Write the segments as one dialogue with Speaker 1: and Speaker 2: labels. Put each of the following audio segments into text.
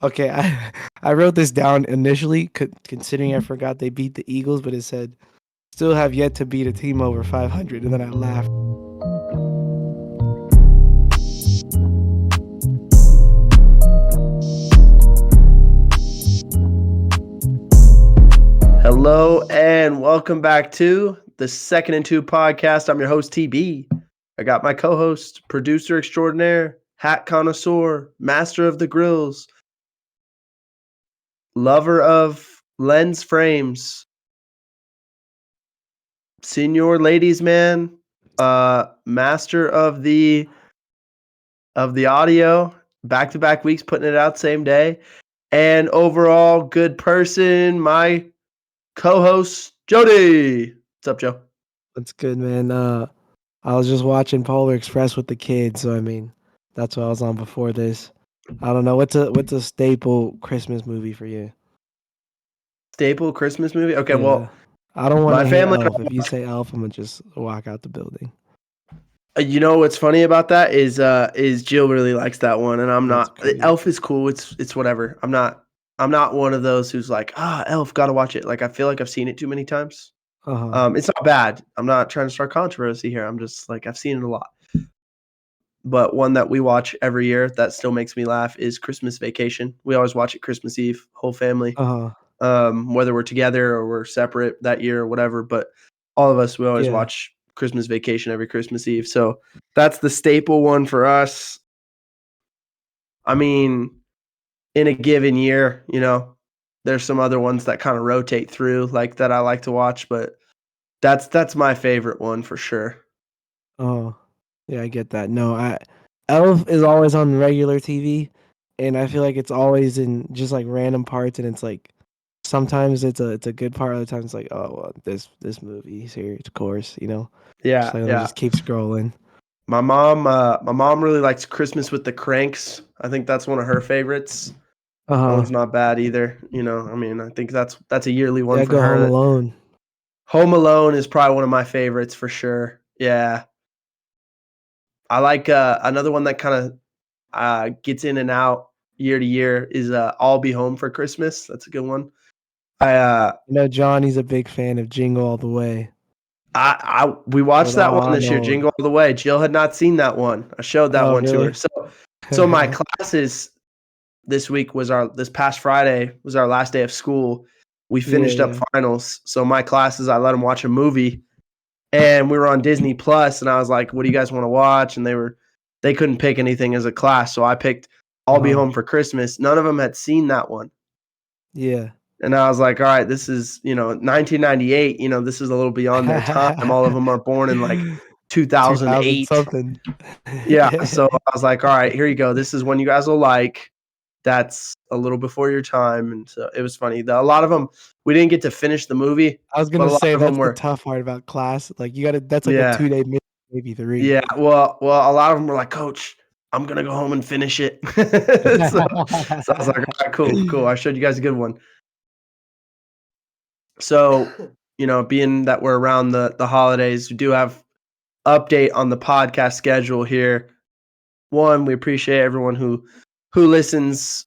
Speaker 1: Okay, I wrote this down initially, considering I forgot they beat the Eagles, but it said still have yet to beat a team over 500, and then I laughed.
Speaker 2: Hello and welcome back to the Second and Two podcast. I'm your host, TB. I got my co-host, producer extraordinaire, hat connoisseur, master of the grills, lover of lens frames, senior ladies man, master of the audio, back-to-back weeks putting it out same day, and overall good person, my co-host, Jody. What's up, Joe?
Speaker 1: That's good, man. I was just watching Polar Express with the kids, so I mean, that's what I was on before this. I don't know what's a staple Christmas movie for you.
Speaker 2: Staple Christmas movie? Okay,
Speaker 1: Yeah,
Speaker 2: well,
Speaker 1: I don't want
Speaker 2: my
Speaker 1: to hear
Speaker 2: family.
Speaker 1: Elf. If you say Elf, I'm gonna just walk out the building.
Speaker 2: You know what's funny about that is Jill really likes that one, and I'm
Speaker 1: That's
Speaker 2: not.
Speaker 1: great.
Speaker 2: Elf is cool. It's whatever. I'm not one of those who's like, Elf, gotta watch it. Like I feel like I've seen it too many times.
Speaker 1: Uh huh.
Speaker 2: It's not bad. I'm not trying to start controversy here. I'm just like I've seen it a lot. But one that we watch every year that still makes me laugh is Christmas Vacation. We always watch it Christmas Eve, whole family.
Speaker 1: Uh huh.
Speaker 2: Whether we're together or we're separate that year or whatever. But all of us, we always
Speaker 1: Yeah.
Speaker 2: watch Christmas Vacation every Christmas Eve. So that's the staple one for us. I mean, in a given year, there's some other ones that kind of rotate through, like that I like to watch, but that's my favorite one for sure.
Speaker 1: Oh, yeah, I get that. No, Elf is always on regular TV, and I feel like it's always in just like random parts, and it's like sometimes it's a good part, other times it's like, oh well, this movie's here, of course. Just
Speaker 2: Yeah,
Speaker 1: like let me
Speaker 2: yeah.
Speaker 1: just keep scrolling.
Speaker 2: My mom really likes Christmas with the Cranks. I think that's one of her favorites.
Speaker 1: Uh
Speaker 2: That one's
Speaker 1: huh.
Speaker 2: not bad either. I mean, I think that's a yearly one
Speaker 1: Yeah,
Speaker 2: for
Speaker 1: go Home
Speaker 2: her.
Speaker 1: Alone.
Speaker 2: Home Alone is probably one of my favorites for sure. Yeah. I like another one that kind of gets in and out year to year is I'll Be Home for Christmas. That's a good one. I uh
Speaker 1: Johnny's a big fan of Jingle All the Way
Speaker 2: we watched
Speaker 1: with
Speaker 2: that one this year,
Speaker 1: Arnold.
Speaker 2: Jingle All the Way. Jill had not seen that one. I showed that
Speaker 1: Oh,
Speaker 2: one to her.
Speaker 1: really?
Speaker 2: So my classes this past Friday was our last day of school. We
Speaker 1: Yeah,
Speaker 2: finished up
Speaker 1: yeah.
Speaker 2: finals. So my classes, I let them watch a movie. And we were on Disney Plus, and I was like, "What do you guys want to watch?" And they couldn't pick anything as a class, so I picked "I'll Be
Speaker 1: Uh-huh.
Speaker 2: Home for Christmas." None of them had seen that one,
Speaker 1: Yeah.
Speaker 2: and I was like, "All right, this is 1998. This is a little beyond their time. All of them are born in like
Speaker 1: 2000
Speaker 2: 2008."
Speaker 1: something.
Speaker 2: Yeah, so I was like, "All right, here you go. This is one you guys will like. That's a little before your time." And so it was funny. A lot of them we didn't get to finish the movie,
Speaker 1: I was
Speaker 2: but
Speaker 1: gonna
Speaker 2: a lot
Speaker 1: say
Speaker 2: of them
Speaker 1: that's the
Speaker 2: were.
Speaker 1: tough part about class. Like you gotta that's like a
Speaker 2: Yeah.
Speaker 1: 2-day maybe 3.
Speaker 2: Yeah, well, a lot of them were like, "Coach, I'm gonna go home and finish it." So I was like, "All right, cool, cool. I showed you guys a good one." So, being that we're around the holidays, we do have update on the podcast schedule here. One, we appreciate everyone who listens,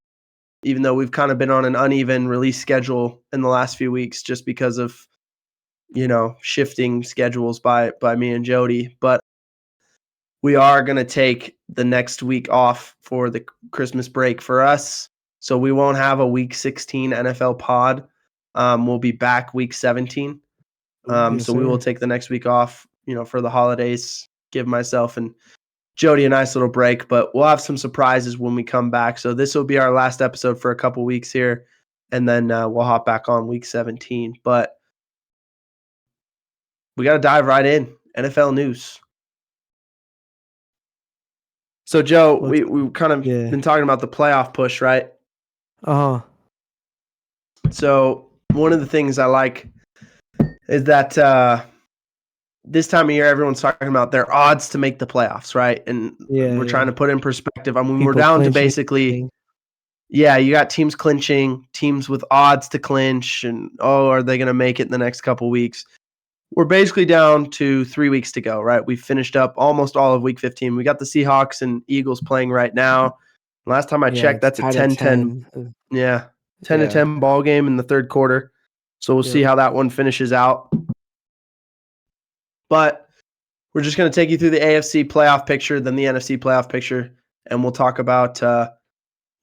Speaker 2: even though we've kind of been on an uneven release schedule in the last few weeks, just because of shifting schedules by me and Jody. But we are going to take the next week off for the Christmas break for us. So we won't have a week 16 NFL pod. We'll be back week 17.
Speaker 1: Yes,
Speaker 2: So we will
Speaker 1: sir.
Speaker 2: take the next week off, for the holidays, give myself and Jody a nice little break, but we'll have some surprises when we come back. So this will be our last episode for a couple weeks here, and then we'll hop back on week 17. But we got to dive right in. NFL news. So, Joe,
Speaker 1: What's
Speaker 2: we kind of
Speaker 1: yeah.
Speaker 2: been talking about the playoff push, right?
Speaker 1: Uh-huh.
Speaker 2: So, one of the things I like is that this time of year, everyone's talking about their odds to make the playoffs, right? And
Speaker 1: Yeah,
Speaker 2: we're trying
Speaker 1: yeah.
Speaker 2: to put in perspective. I mean, we're
Speaker 1: People
Speaker 2: down to
Speaker 1: clinching.
Speaker 2: basically, yeah, you got teams clinching, teams with odds to clinch, and are they going to make it in the next couple weeks? We're basically down to 3 weeks to go, right? We've finished up almost all of week 15. We got the Seahawks and Eagles playing right now. Last time I
Speaker 1: Yeah,
Speaker 2: checked,
Speaker 1: it's
Speaker 2: that's a
Speaker 1: tied at
Speaker 2: 10-10.
Speaker 1: 10.
Speaker 2: Yeah, 10 to
Speaker 1: Yeah.
Speaker 2: 10 ball game in the third quarter. So we'll see
Speaker 1: Yep.
Speaker 2: how that one finishes out. But we're just going to take you through the AFC playoff picture, then the NFC playoff picture, and we'll talk about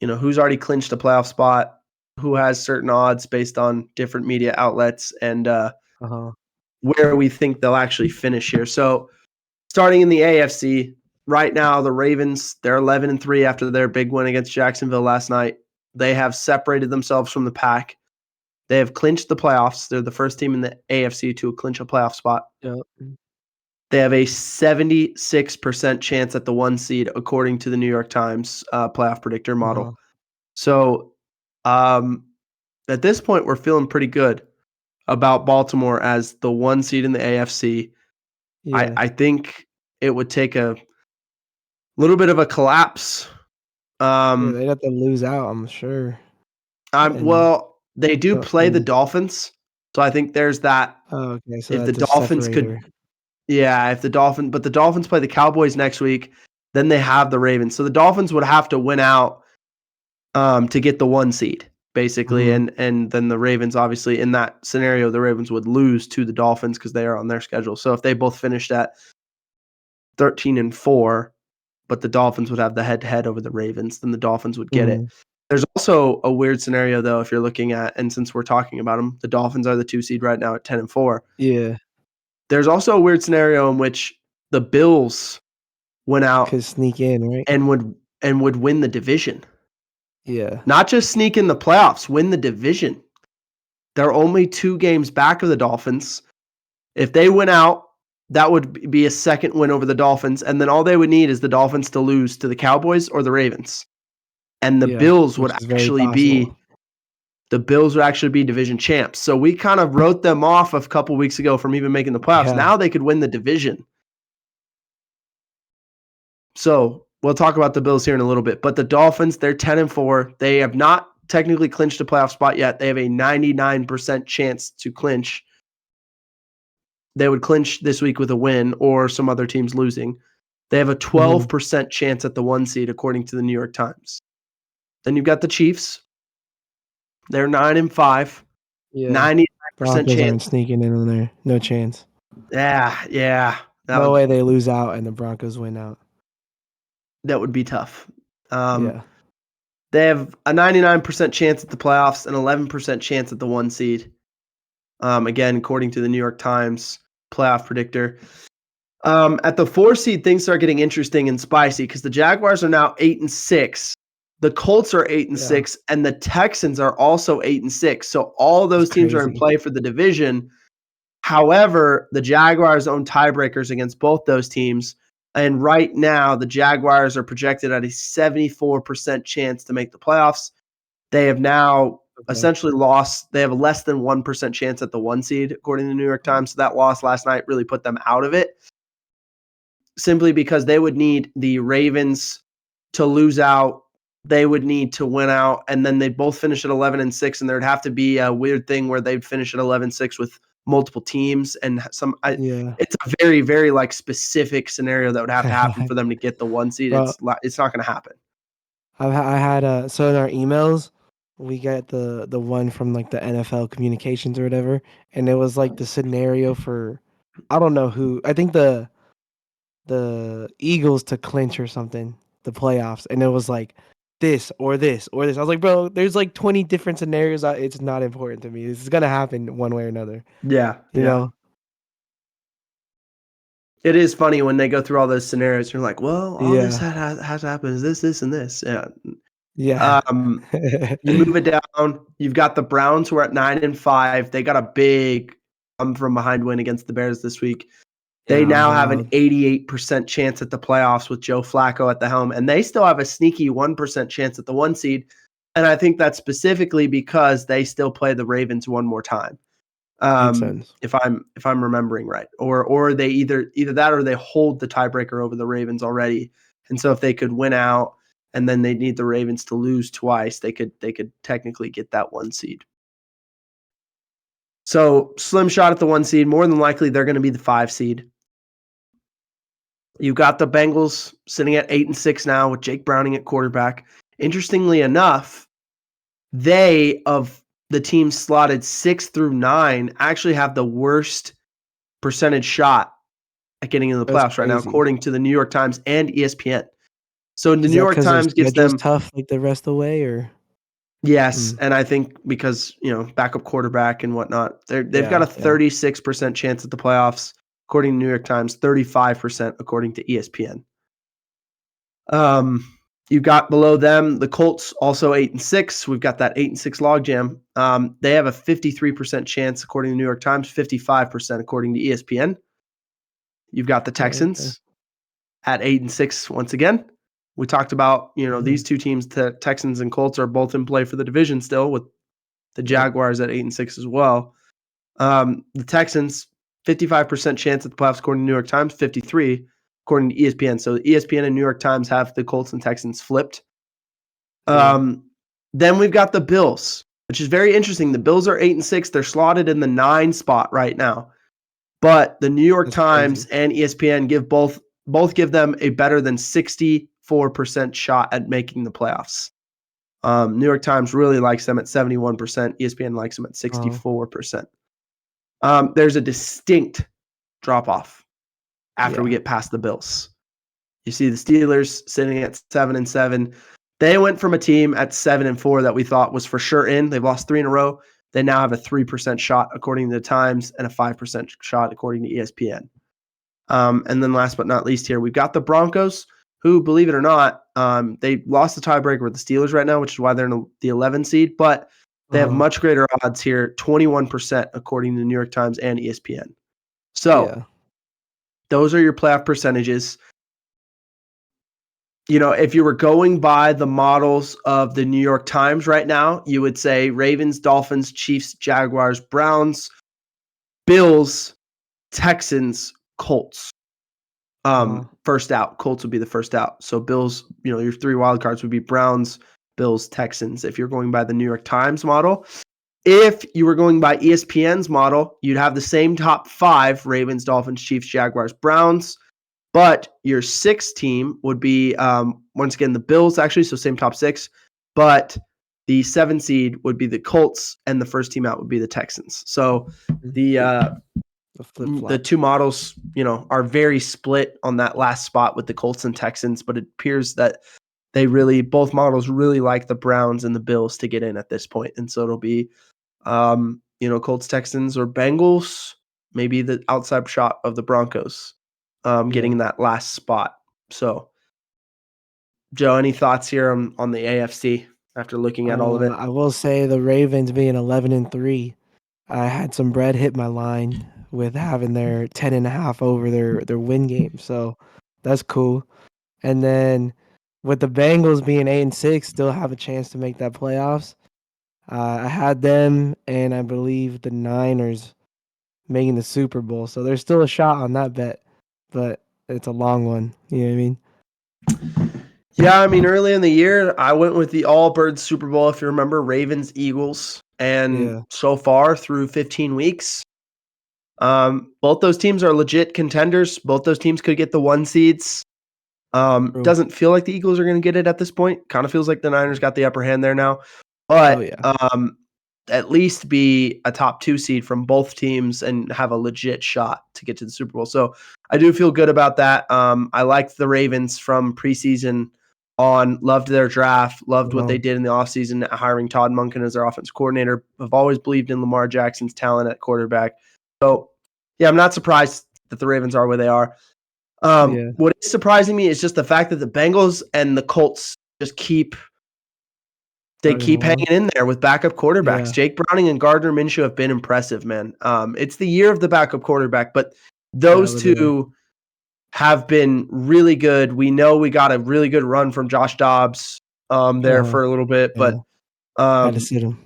Speaker 2: who's already clinched a playoff spot, who has certain odds based on different media outlets, and
Speaker 1: Uh-huh.
Speaker 2: where we think they'll actually finish here. So starting in the AFC, right now the Ravens, they're 11-3 after their big win against Jacksonville last night. They have separated themselves from the pack. They have clinched the playoffs. They're the first team in the AFC to clinch a playoff spot.
Speaker 1: Yep.
Speaker 2: They have a 76% chance at the 1 seed, according to the New York Times playoff predictor
Speaker 1: Uh-huh.
Speaker 2: model. So at this point, we're feeling pretty good about Baltimore as the 1 seed in the AFC.
Speaker 1: Yeah.
Speaker 2: I think it would take a little bit of a collapse.
Speaker 1: Yeah, they'd have to lose out, I'm sure. And
Speaker 2: They do play the
Speaker 1: and
Speaker 2: Dolphins, so I think there's that.
Speaker 1: oh, okay, so
Speaker 2: If the
Speaker 1: that's a
Speaker 2: Dolphins
Speaker 1: separator.
Speaker 2: could, yeah, but the Dolphins play the Cowboys next week, then they have the Ravens. So the Dolphins would have to win out to get the 1 seed, basically,
Speaker 1: Mhm.
Speaker 2: and then the Ravens, obviously, in that scenario, the Ravens would lose to the Dolphins because they are on their schedule. So if they both finished at 13-4, but the Dolphins would have the head-to-head over the Ravens, then the Dolphins would get it.
Speaker 1: Mhm.
Speaker 2: There's also a weird scenario, though, if you're looking at, and since we're talking about them, the Dolphins are the 2 seed right now at 10-4.
Speaker 1: Yeah,
Speaker 2: There's also a weird scenario in which the Bills went out
Speaker 1: could sneak in, right?
Speaker 2: and would win the division.
Speaker 1: Yeah.
Speaker 2: Not just sneak in the playoffs, win the division. They're only 2 games back of the Dolphins. If they win out, that would be a second win over the Dolphins, and then all they would need is the Dolphins to lose to the Cowboys or the Ravens. And
Speaker 1: Yeah, which is very possible.
Speaker 2: the Bills would actually be division champs. So we kind of wrote them off a couple weeks ago from even making the playoffs.
Speaker 1: Yeah.
Speaker 2: Now they could win the division. So we'll talk about the Bills here in a little bit. But the Dolphins, they're 10-4. They have not technically clinched a playoff spot yet. They have a 99% chance to clinch. They would clinch this week with a win or some other teams losing. They have a
Speaker 1: Mhm.
Speaker 2: 12% chance at the 1 seed, according to the New York Times. Then you've got the Chiefs. They're 9-5.
Speaker 1: Yeah.
Speaker 2: 99%
Speaker 1: Broncos
Speaker 2: chance.
Speaker 1: aren't sneaking in there. No chance.
Speaker 2: Yeah.
Speaker 1: No way they lose out and the Broncos win out.
Speaker 2: That would be tough.
Speaker 1: Yeah.
Speaker 2: They have a 99% chance at the playoffs, an 11% chance at the 1 seed. Again, according to the New York Times playoff predictor. At the 4 seed, things start getting interesting and spicy because the Jaguars are now 8-6. The Colts are 8 and
Speaker 1: Yeah.
Speaker 2: 6, and the Texans are also 8 and 6. So all
Speaker 1: It's
Speaker 2: those teams are in
Speaker 1: crazy.
Speaker 2: play for the division. However, the Jaguars own tiebreakers against both those teams. And right now, the Jaguars are projected at a 74% chance to make the playoffs. They have now
Speaker 1: Okay.
Speaker 2: essentially lost. They have a less than 1% chance at the 1 seed, according to the New York Times. So that loss last night really put them out of it, simply because they would need the Ravens to lose out. They would need to win out, and then they'd both finish at 11-6, and there'd have to be a weird thing where they'd finish at 11-6 with multiple teams and
Speaker 1: Yeah.
Speaker 2: it's a very, very like specific scenario that would have to happen for them to get the 1 seed.
Speaker 1: Bro,
Speaker 2: It's not going to happen.
Speaker 1: I had so in our emails, we get the one from like the NFL communications or whatever, and it was like the scenario for I don't know who. I think the Eagles to clinch or something, the playoffs, and it was like this or this or this. I was like, bro, there's like 20 different scenarios. It's not important to me. This is gonna happen one way or another. You
Speaker 2: Yeah.
Speaker 1: know?
Speaker 2: It is funny when they go through all those scenarios. You're like, well, all this
Speaker 1: Yeah.
Speaker 2: has to happen is this, and this. Yeah.
Speaker 1: Yeah.
Speaker 2: Um, you move it down. You've got the Browns who are at 9-5. They got a big come from behind win against the Bears this week. They
Speaker 1: Yeah, it was
Speaker 2: now have an
Speaker 1: wild.
Speaker 2: 88% chance at the playoffs with Joe Flacco at the helm, and they still have a sneaky 1% chance at the 1 seed. And I think that's specifically because they still play the Ravens one more time.
Speaker 1: Makes sense.
Speaker 2: If I'm remembering right, or they either that or they hold the tiebreaker over the Ravens already, and so if they could win out and then they need the Ravens to lose twice, they could technically get that 1 seed. So slim shot at the 1 seed. More than likely, they're going to be the 5 seed. You've got the Bengals sitting at 8-6 now with Jake Browning at quarterback. Interestingly enough, they, of the teams slotted 6 through 9, actually have the worst percentage shot at getting into the
Speaker 1: That's
Speaker 2: playoffs right now,
Speaker 1: crazy.
Speaker 2: according to the New York Times and ESPN. So the
Speaker 1: Is
Speaker 2: New
Speaker 1: that
Speaker 2: York
Speaker 1: 'cause their
Speaker 2: Times gives
Speaker 1: schedule's
Speaker 2: them
Speaker 1: tough like the rest of the way, or
Speaker 2: yes,
Speaker 1: Mm,
Speaker 2: and I think because, backup quarterback and whatnot, they've got
Speaker 1: yeah,
Speaker 2: a
Speaker 1: yeah,
Speaker 2: 36% chance at the playoffs, according to New York Times, 35% according to ESPN. Um, you've got below them the Colts, also 8-6. We've got that 8-6 logjam. They have a 53% chance according to New York Times, 55% according to ESPN. You've got the
Speaker 1: okay.
Speaker 2: Texans at 8-6 once again. We talked about, these
Speaker 1: Mhm,
Speaker 2: two teams, the Texans and Colts, are both in play for the division still, with the
Speaker 1: yep,
Speaker 2: Jaguars at 8-6 as well. The Texans, 55% chance at the playoffs according to New York Times, 53 according to ESPN. So ESPN and New York Times have the Colts and Texans flipped.
Speaker 1: yeah,
Speaker 2: Um, then we've got the Bills, which is very interesting. The Bills are 8-6. They're slotted in the 9 spot right now. But the New York
Speaker 1: that's
Speaker 2: Times
Speaker 1: crazy.
Speaker 2: and ESPN both give them a better than 64% shot at making the playoffs. New York Times really likes them at 71%. ESPN likes them at
Speaker 1: Oh,
Speaker 2: 64%. There's a distinct drop off after we
Speaker 1: yeah,
Speaker 2: get past the Bills. You see the Steelers sitting at 7-7. They went from a team at 7-4 that we thought was for sure in. They've lost 3 in a row. They now have a 3% shot according to the Times and a 5% shot according to ESPN. And then last but not least here, we've got the Broncos, who, believe it or not, they lost the tiebreaker with the Steelers right now, which is why they're in the 11 seed, but they have
Speaker 1: uh-huh,
Speaker 2: much greater odds here, 21% according to the New York Times and ESPN. So
Speaker 1: yeah,
Speaker 2: those are your playoff percentages. If you were going by the models of the New York Times right now, you would say Ravens, Dolphins, Chiefs, Jaguars, Browns, Bills, Texans, Colts.
Speaker 1: uh-huh,
Speaker 2: First out. Colts would be the first out. So Bills, your 3 wild cards would be Browns, Bills, Texans. If you're going by the New York Times model, if you were going by ESPN's model, you'd have the same top 5: Ravens, Dolphins, Chiefs, Jaguars, Browns. But your 6th team would be once again the Bills, actually, so same top 6. But the 7 seed would be the Colts, and the first team out would be the Texans. So
Speaker 1: mhm,
Speaker 2: the
Speaker 1: the flip-flop,
Speaker 2: two models, are very split on that last spot with the Colts and Texans, but it appears that both models really like the Browns and the Bills to get in at this point. And so it'll be, Colts, Texans, or Bengals, maybe the outside shot of the Broncos getting
Speaker 1: yeah.
Speaker 2: in that last spot. So, Joe, any thoughts here on the AFC after looking at all of it?
Speaker 1: I will say the Ravens being 11-3, I had some bread hit my line with having their 10.5 over their win game, so that's cool. And then with the Bengals being 8-6, still have a chance to make that playoffs. I had them, and I believe the Niners making the Super Bowl, so there's still a shot on that bet, but it's a long one. You know what I mean?
Speaker 2: Yeah, I mean, early in the year, I went with the All Birds Super Bowl, if you remember, Ravens, Eagles. And
Speaker 1: Yeah,
Speaker 2: so far through 15 weeks, both those teams are legit contenders. Both those teams could get the 1 seeds.
Speaker 1: true.
Speaker 2: Doesn't feel like the Eagles are going to get it at this point. Kind of feels like the Niners got the upper hand there now.
Speaker 1: Oh
Speaker 2: But
Speaker 1: yeah,
Speaker 2: at least be a top 2 seed from both teams and have a legit shot to get to the Super Bowl. So I do feel good about that. I liked the Ravens from preseason on, loved their draft, loved what they
Speaker 1: uh-huh.
Speaker 2: did in the offseason, hiring Todd Monken as their offensive coordinator. I've always believed in Lamar Jackson's talent at quarterback. So, yeah, I'm not surprised that the Ravens are where they are.
Speaker 1: Yeah,
Speaker 2: What is surprising me is just the fact that the Bengals and the Colts just
Speaker 1: chugging
Speaker 2: keep hanging
Speaker 1: along.
Speaker 2: in there with backup quarterbacks.
Speaker 1: Yeah,
Speaker 2: Jake Browning and Gardner Minshew have been impressive, man. It's the year of the backup quarterback, but
Speaker 1: yeah,
Speaker 2: those
Speaker 1: literally.
Speaker 2: two have been really good. We know we got a really good run from Josh Dobbs there
Speaker 1: Uh-huh.
Speaker 2: for a little bit,
Speaker 1: Yeah,
Speaker 2: but
Speaker 1: had to
Speaker 2: um,
Speaker 1: sit him.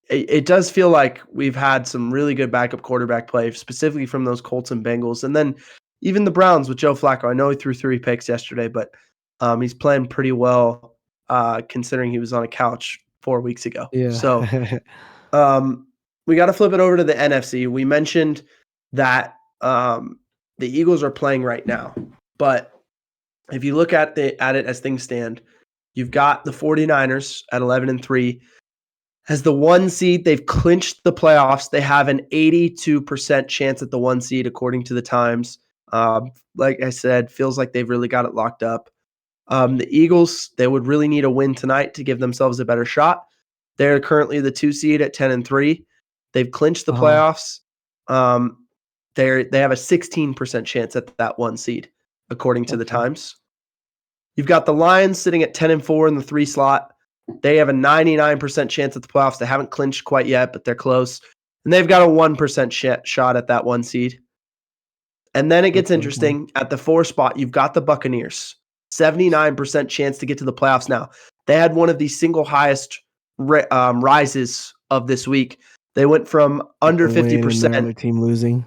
Speaker 2: it does feel like we've had some really good backup quarterback play, specifically from those Colts and Bengals. And then even the Browns with Joe Flacco. I know he threw 3 picks yesterday, but he's playing pretty well considering he was on a couch 4 weeks ago. So
Speaker 1: Yeah.
Speaker 2: we got to flip it over to the NFC. We mentioned that the Eagles are playing right now, but if you look at it as things stand, you've got the 49ers at 11-3. As the 1 seed, they've clinched the playoffs. They have an 82% chance at the 1 seed, according to the Times. Like I said, feels like they've really got it locked up. The Eagles, they would really need a win tonight to give themselves a better shot. They're currently the 2 seed at 10-3. They've clinched the playoffs. They have a 16% chance at that 1 seed, according to the Times. You've got the Lions sitting at 10-4 in the 3 slot. They have a 99% chance at the playoffs. They haven't clinched quite yet, but they're close. And they've got a 1% shot at that 1 seed. And then it gets interesting. At the 4 spot, you've got the Buccaneers. 79% chance to get to the playoffs now. They had one of the single highest rises of this week. They went from under 50%.
Speaker 1: And the other team losing.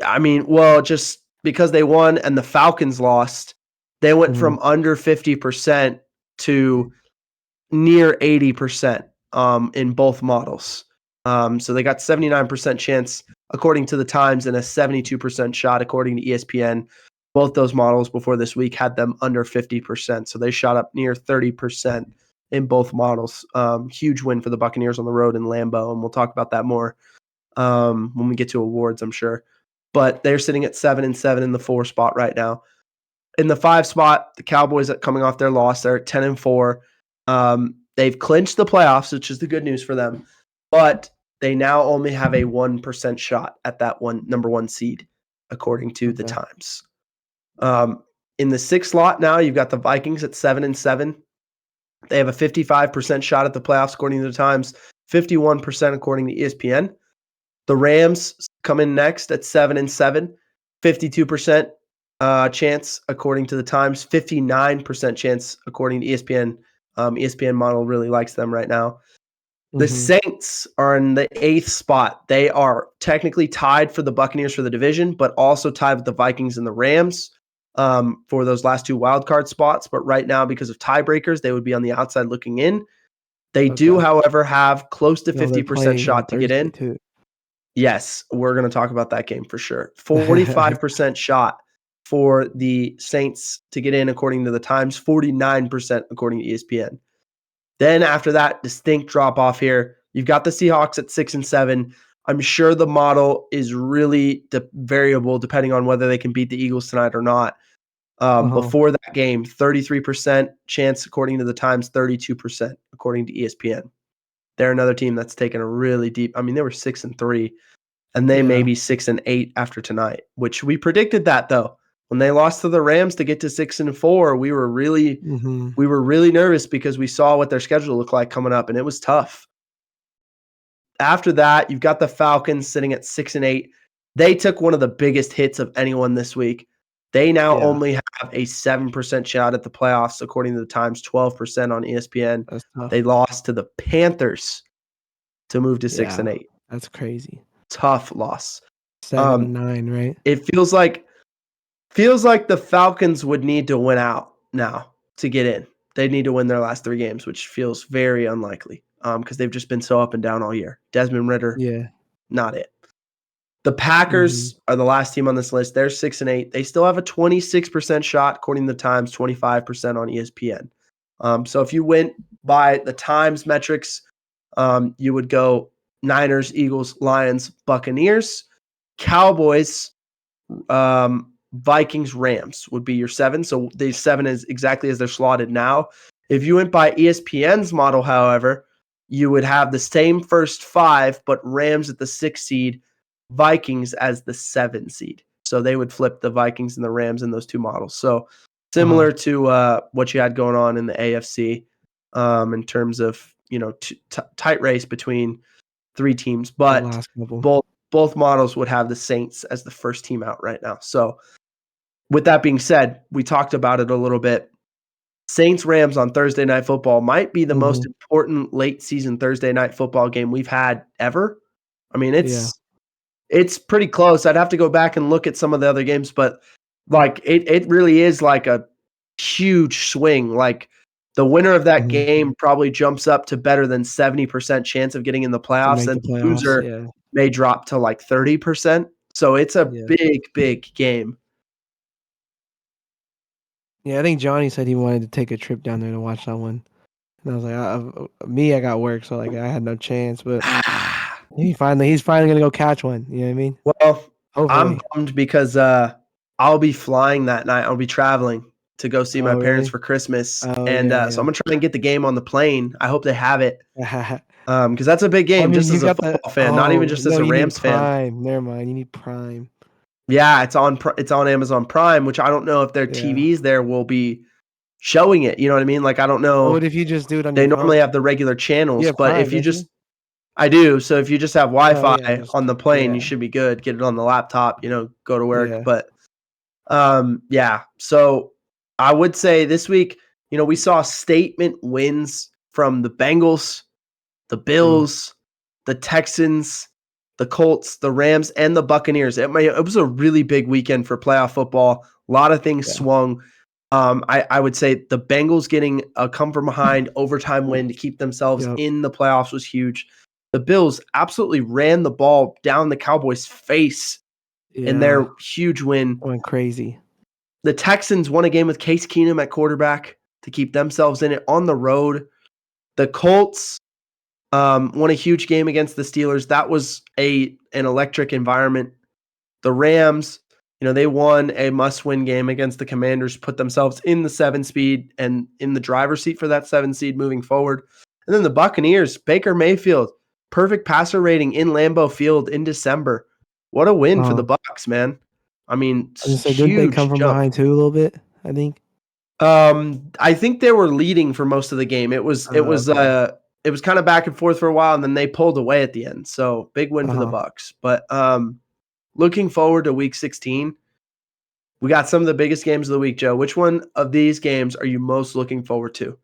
Speaker 2: I mean, well, just because they won and the Falcons lost, they went from under 50% to near 80% in both models. So they got 79% chance according to the Times and a 72% shot according to ESPN. Both those models before this week had them under 50%. So they shot up near 30% in both models. Huge win for the Buccaneers on the road in Lambeau, and we'll talk about that more when we get to awards, I'm sure. But they're sitting at 7-7 in the 4 spot right now. In the 5 spot, the Cowboys coming off their loss, they're at 10-4. They've clinched the playoffs, which is the good news for them, but they now only have a 1% shot at that number 1 seed, according to the Times. In the 6th slot now, you've got the Vikings at 7-7. They have a 55% shot at the playoffs, according to the Times, 51% according to ESPN. The Rams come in next at 7-7, 52% chance according to the Times, 59% chance according to ESPN. ESPN model really likes them right now. The Saints are in the 8th spot. They are technically tied for the Buccaneers for the division, but also tied with the Vikings and the Rams for those last 2 wildcard spots. But right now, because of tiebreakers, they would be on the outside looking in. They do, however, have close to 50% shot to get in.
Speaker 1: Too.
Speaker 2: Yes, we're going to talk about that game for sure. 45% shot for the Saints to get in, according to the Times, 49% according to ESPN. Then after that, distinct drop off here. You've got the Seahawks at 6-7. I'm sure the model is really variable depending on whether they can beat the Eagles tonight or not. Before that game, 33% chance according to the Times, 32% according to ESPN. They're another team that's taken a really deep. I mean, they were 6-3. And they may be 6-8 after tonight, which we predicted that though. When they lost to the Rams to get to 6-4, we were really nervous because we saw what their schedule looked like coming up, and it was tough. After that, you've got the Falcons sitting at 6-8. They took one of the biggest hits of anyone this week. They now only have a 7% shot at the playoffs, according to the Times, 12% on ESPN.
Speaker 1: That's tough.
Speaker 2: They lost to the Panthers to move to 6-8.
Speaker 1: That's crazy.
Speaker 2: Tough loss.
Speaker 1: 7-9, right?
Speaker 2: It feels like the Falcons would need to win out now to get in. They need to win their last 3 games, which feels very unlikely because they've just been so up and down all year. Desmond Ridder, not it. The Packers are the last team on this list. They're 6-8. They still have a 26% shot, according to the Times, 25% on ESPN. So if you went by the Times metrics, you would go Niners, Eagles, Lions, Buccaneers, Cowboys, Vikings, Rams would be your 7. So the 7 is exactly as they're slotted now. If you went by ESPN's model, however, you would have the same first 5, but Rams at the 6 seed, Vikings as the 7 seed. So they would flip the Vikings and the Rams in those 2 models. So similar to what you had going on in the AFC in terms of, tight race between 3 teams, but both models would have the Saints as the first team out right now. So with that being said, we talked about it a little bit. Saints-Rams on Thursday Night Football might be the most important late season Thursday Night Football game we've had ever. I mean, it's pretty close. I'd have to go back and look at some of the other games, but like it really is like a huge swing. Like the winner of that game probably jumps up to better than 70% chance of getting in the playoffs, and the loser may drop to like 30%. So it's a big, big game.
Speaker 1: Yeah, I think Johnny said he wanted to take a trip down there to watch that one, and I was like, I got work, so like I had no chance. But he's finally gonna go catch one. You know what I mean?
Speaker 2: Well, I'm
Speaker 1: Hopefully.
Speaker 2: bummed because I'll be flying that night. I'll be traveling to go see my
Speaker 1: Oh
Speaker 2: parents
Speaker 1: really?
Speaker 2: for Christmas,
Speaker 1: Oh
Speaker 2: and
Speaker 1: yeah,
Speaker 2: so I'm
Speaker 1: yeah.
Speaker 2: gonna try and get the game on the plane. I hope they have it because that's a big
Speaker 1: I
Speaker 2: game.
Speaker 1: mean,
Speaker 2: Just
Speaker 1: you
Speaker 2: as a
Speaker 1: got the
Speaker 2: football fan, not even just as
Speaker 1: no,
Speaker 2: a
Speaker 1: you need
Speaker 2: Rams fan.
Speaker 1: Prime. Never mind, you need Prime.
Speaker 2: Yeah, it's on Amazon Prime, which I don't know if their
Speaker 1: Yeah.
Speaker 2: TVs there will be showing it. You know what I mean? Like I don't
Speaker 1: What
Speaker 2: know.
Speaker 1: if you just do it on
Speaker 2: They
Speaker 1: your
Speaker 2: normally
Speaker 1: phone?
Speaker 2: have the regular
Speaker 1: You
Speaker 2: channels,
Speaker 1: have
Speaker 2: but
Speaker 1: Prime,
Speaker 2: if you
Speaker 1: don't you?
Speaker 2: just I do. So if you just have
Speaker 1: Oh
Speaker 2: Wi-Fi
Speaker 1: yeah, just
Speaker 2: on the plane, you
Speaker 1: yeah,
Speaker 2: should be good. Get it on the laptop, go to work.
Speaker 1: yeah.
Speaker 2: But yeah. So I would say this week, we saw statement wins from the Bengals, the
Speaker 1: True.
Speaker 2: Bills, the Texans, the Colts, the Rams, and the Buccaneers. It was a really big weekend for playoff football. A lot of things
Speaker 1: Yeah.
Speaker 2: swung. I would say the Bengals getting a come from behind overtime win to keep themselves
Speaker 1: Yep.
Speaker 2: in the playoffs was huge. The Bills absolutely ran the ball down the Cowboys' face in
Speaker 1: Yeah.
Speaker 2: their huge win.
Speaker 1: Went crazy.
Speaker 2: The Texans won a game with Case Keenum at quarterback to keep themselves in it on the road. The Colts won a huge game against the Steelers. That was an electric environment. The Rams, they won a must-win game against the Commanders, put themselves in the 7 seed and in the driver's seat for that 7 seed moving forward. And then the Buccaneers, Baker Mayfield, perfect passer rating in Lambeau Field in December. What a win for the
Speaker 1: Oh,
Speaker 2: Bucs, man. I mean,
Speaker 1: I was gonna say, didn't they come
Speaker 2: huge
Speaker 1: from
Speaker 2: jump.
Speaker 1: behind too a little bit? I think.
Speaker 2: I think they were leading for most of the game.
Speaker 1: Okay.
Speaker 2: It was kind of back and forth for a while, and then they pulled away at the end. So big win for the
Speaker 1: Uh-huh.
Speaker 2: Bucs. But looking forward to Week 16, we got some of the biggest games of the week. Joe, which one of these games are you most looking forward to?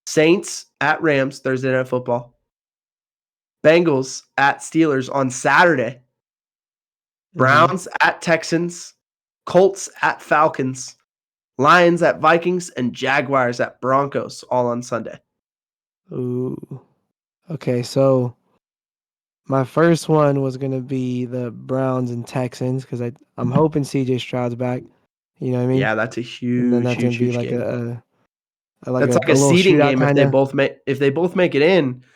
Speaker 2: Saints at Rams Thursday Night Football. Bengals at Steelers on Saturday.
Speaker 1: Mhm.
Speaker 2: Browns at Texans. Colts at Falcons. Lions at Vikings, and Jaguars at Broncos all on Sunday.
Speaker 1: Ooh. Okay, so my first one was gonna be the Browns and Texans because I'm hoping CJ Stroud's back. You know what I mean?
Speaker 2: Yeah, that's a
Speaker 1: And then
Speaker 2: huge,
Speaker 1: that's
Speaker 2: huge,
Speaker 1: gonna be
Speaker 2: huge
Speaker 1: like
Speaker 2: game. That's like
Speaker 1: a
Speaker 2: a
Speaker 1: little
Speaker 2: seeding
Speaker 1: shootout
Speaker 2: game
Speaker 1: kind of.
Speaker 2: if they both make it in.
Speaker 1: Yeah.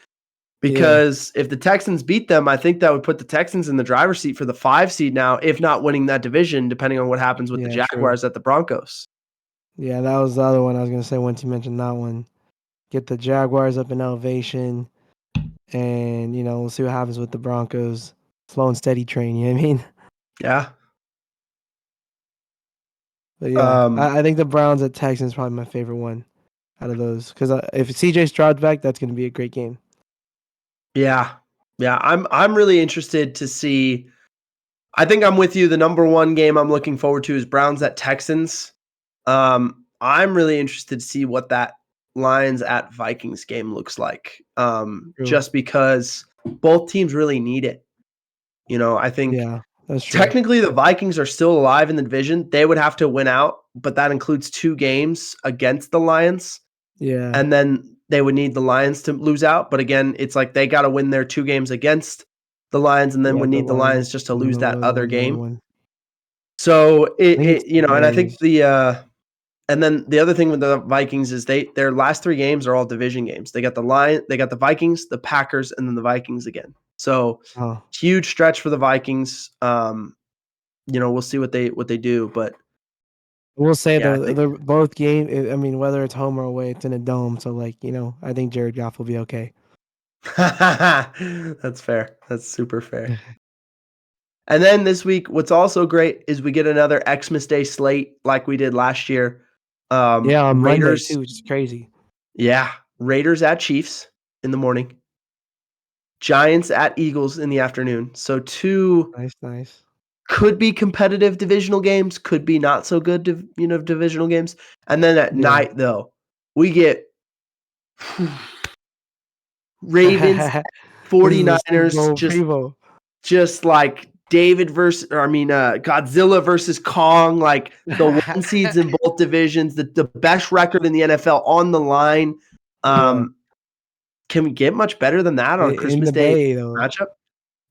Speaker 2: Because if the Texans beat them, I think that would put the Texans in the driver's seat for the 5 seed now, if not winning that division, depending on what happens with the
Speaker 1: Yeah. True.
Speaker 2: Jaguars at the Broncos.
Speaker 1: Yeah, that was the other one I was gonna say once you mentioned that one. Get the Jaguars up in elevation, and we'll see what happens with the Broncos. Slow and steady train. You know what I mean?
Speaker 2: Yeah.
Speaker 1: But yeah,
Speaker 2: Um,
Speaker 1: I think the Browns at Texans is probably my favorite one out of those because if CJ Stroud's back, that's gonna be a great game.
Speaker 2: yeah. Yeah. I'm really interested to see. I think I'm with you. The number one game I'm looking forward to is Browns at Texans. I'm really interested to see what that Lions at Vikings game looks like.
Speaker 1: True.
Speaker 2: Just because both teams really need it. I think
Speaker 1: Yeah, that's true.
Speaker 2: technically the Vikings are still alive in the division. They would have to win out, but that includes 2 games against the Lions.
Speaker 1: Yeah,
Speaker 2: And then they would need the Lions to lose out. But again, it's like they got to win their 2 games against the Lions and then
Speaker 1: yeah,
Speaker 2: would
Speaker 1: the
Speaker 2: need the Lions
Speaker 1: Lions
Speaker 2: just to
Speaker 1: and then
Speaker 2: lose that other
Speaker 1: the other
Speaker 2: game.
Speaker 1: one.
Speaker 2: So
Speaker 1: I think it's the
Speaker 2: and I think
Speaker 1: Bears.
Speaker 2: and then the other thing with the Vikings is their last 3 games are all division games. They got the Vikings, the Packers, and then the Vikings again. So
Speaker 1: Oh,
Speaker 2: huge stretch for the Vikings. We'll see what they do, but
Speaker 1: we'll say
Speaker 2: yeah, I think
Speaker 1: the both game. I mean, whether it's home or away, it's in a dome. So like I think Jared Goff will be okay.
Speaker 2: that's fair. That's super fair. And then this week, what's also great is we get another Xmas Day slate like we did last year.
Speaker 1: Yeah, on Monday
Speaker 2: Raiders,
Speaker 1: too, which is crazy.
Speaker 2: yeah, Raiders at Chiefs in the morning. Giants at Eagles in the afternoon. So two
Speaker 1: Nice, nice.
Speaker 2: could be competitive divisional games, could be not so good, divisional games. And then at
Speaker 1: Yeah.
Speaker 2: night, though, we get Ravens,
Speaker 1: This is the Super
Speaker 2: 49ers,
Speaker 1: Bowl
Speaker 2: just
Speaker 1: preview.
Speaker 2: like Godzilla versus Kong, like the one seeds in both divisions, the best record in the NFL on the line.
Speaker 1: Yeah,
Speaker 2: Um, can we get much better than that on
Speaker 1: in
Speaker 2: Christmas
Speaker 1: the
Speaker 2: Day
Speaker 1: Bay though.
Speaker 2: matchup?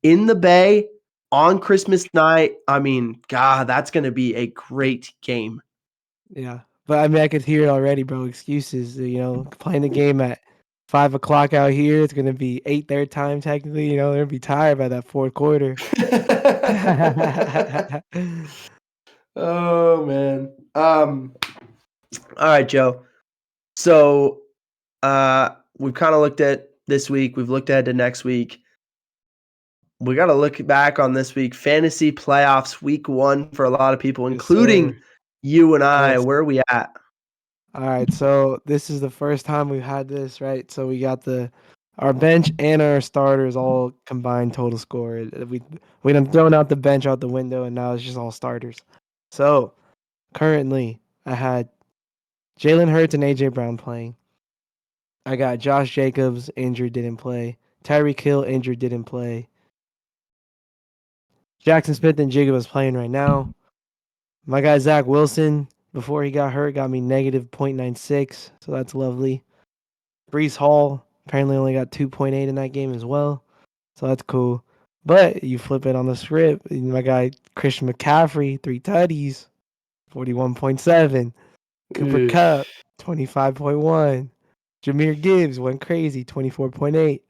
Speaker 2: In the Bay on Christmas night. I mean, God, that's going to be a great game.
Speaker 1: Yeah. But I mean, I could hear it already, bro. Excuses, playing the game at 5 o'clock out here. It's gonna be 8 their time technically. They're gonna be tired by that fourth quarter.
Speaker 2: Oh man. All right, Joe. So we've kind of looked at this week. We've looked ahead to next week. We got to look back on this week. Fantasy playoffs, week 1 for a lot of people,
Speaker 1: Yes, sir.
Speaker 2: including you and I.
Speaker 1: Yes.
Speaker 2: Where are we at?
Speaker 1: All right, so this is the first time we've had this, right? So we got our bench and our starters all combined total score. We done thrown out the bench out the window, and now it's just all starters. So currently, I had Jalen Hurts and AJ Brown playing. I got Josh Jacobs injured, didn't play. Tyreek Hill injured, didn't play. Jackson Smith and Jigga was playing right now. My guy Zach Wilson, before he got hurt, got me negative 0.96, so that's lovely. Brees Hall apparently only got 2.8 in that game as well, so that's cool. But you flip it on the script, my guy Christian McCaffrey, 3 tutties, 41.7. Cooper Kupp, 25.1. Jahmyr Gibbs went crazy, 24.8.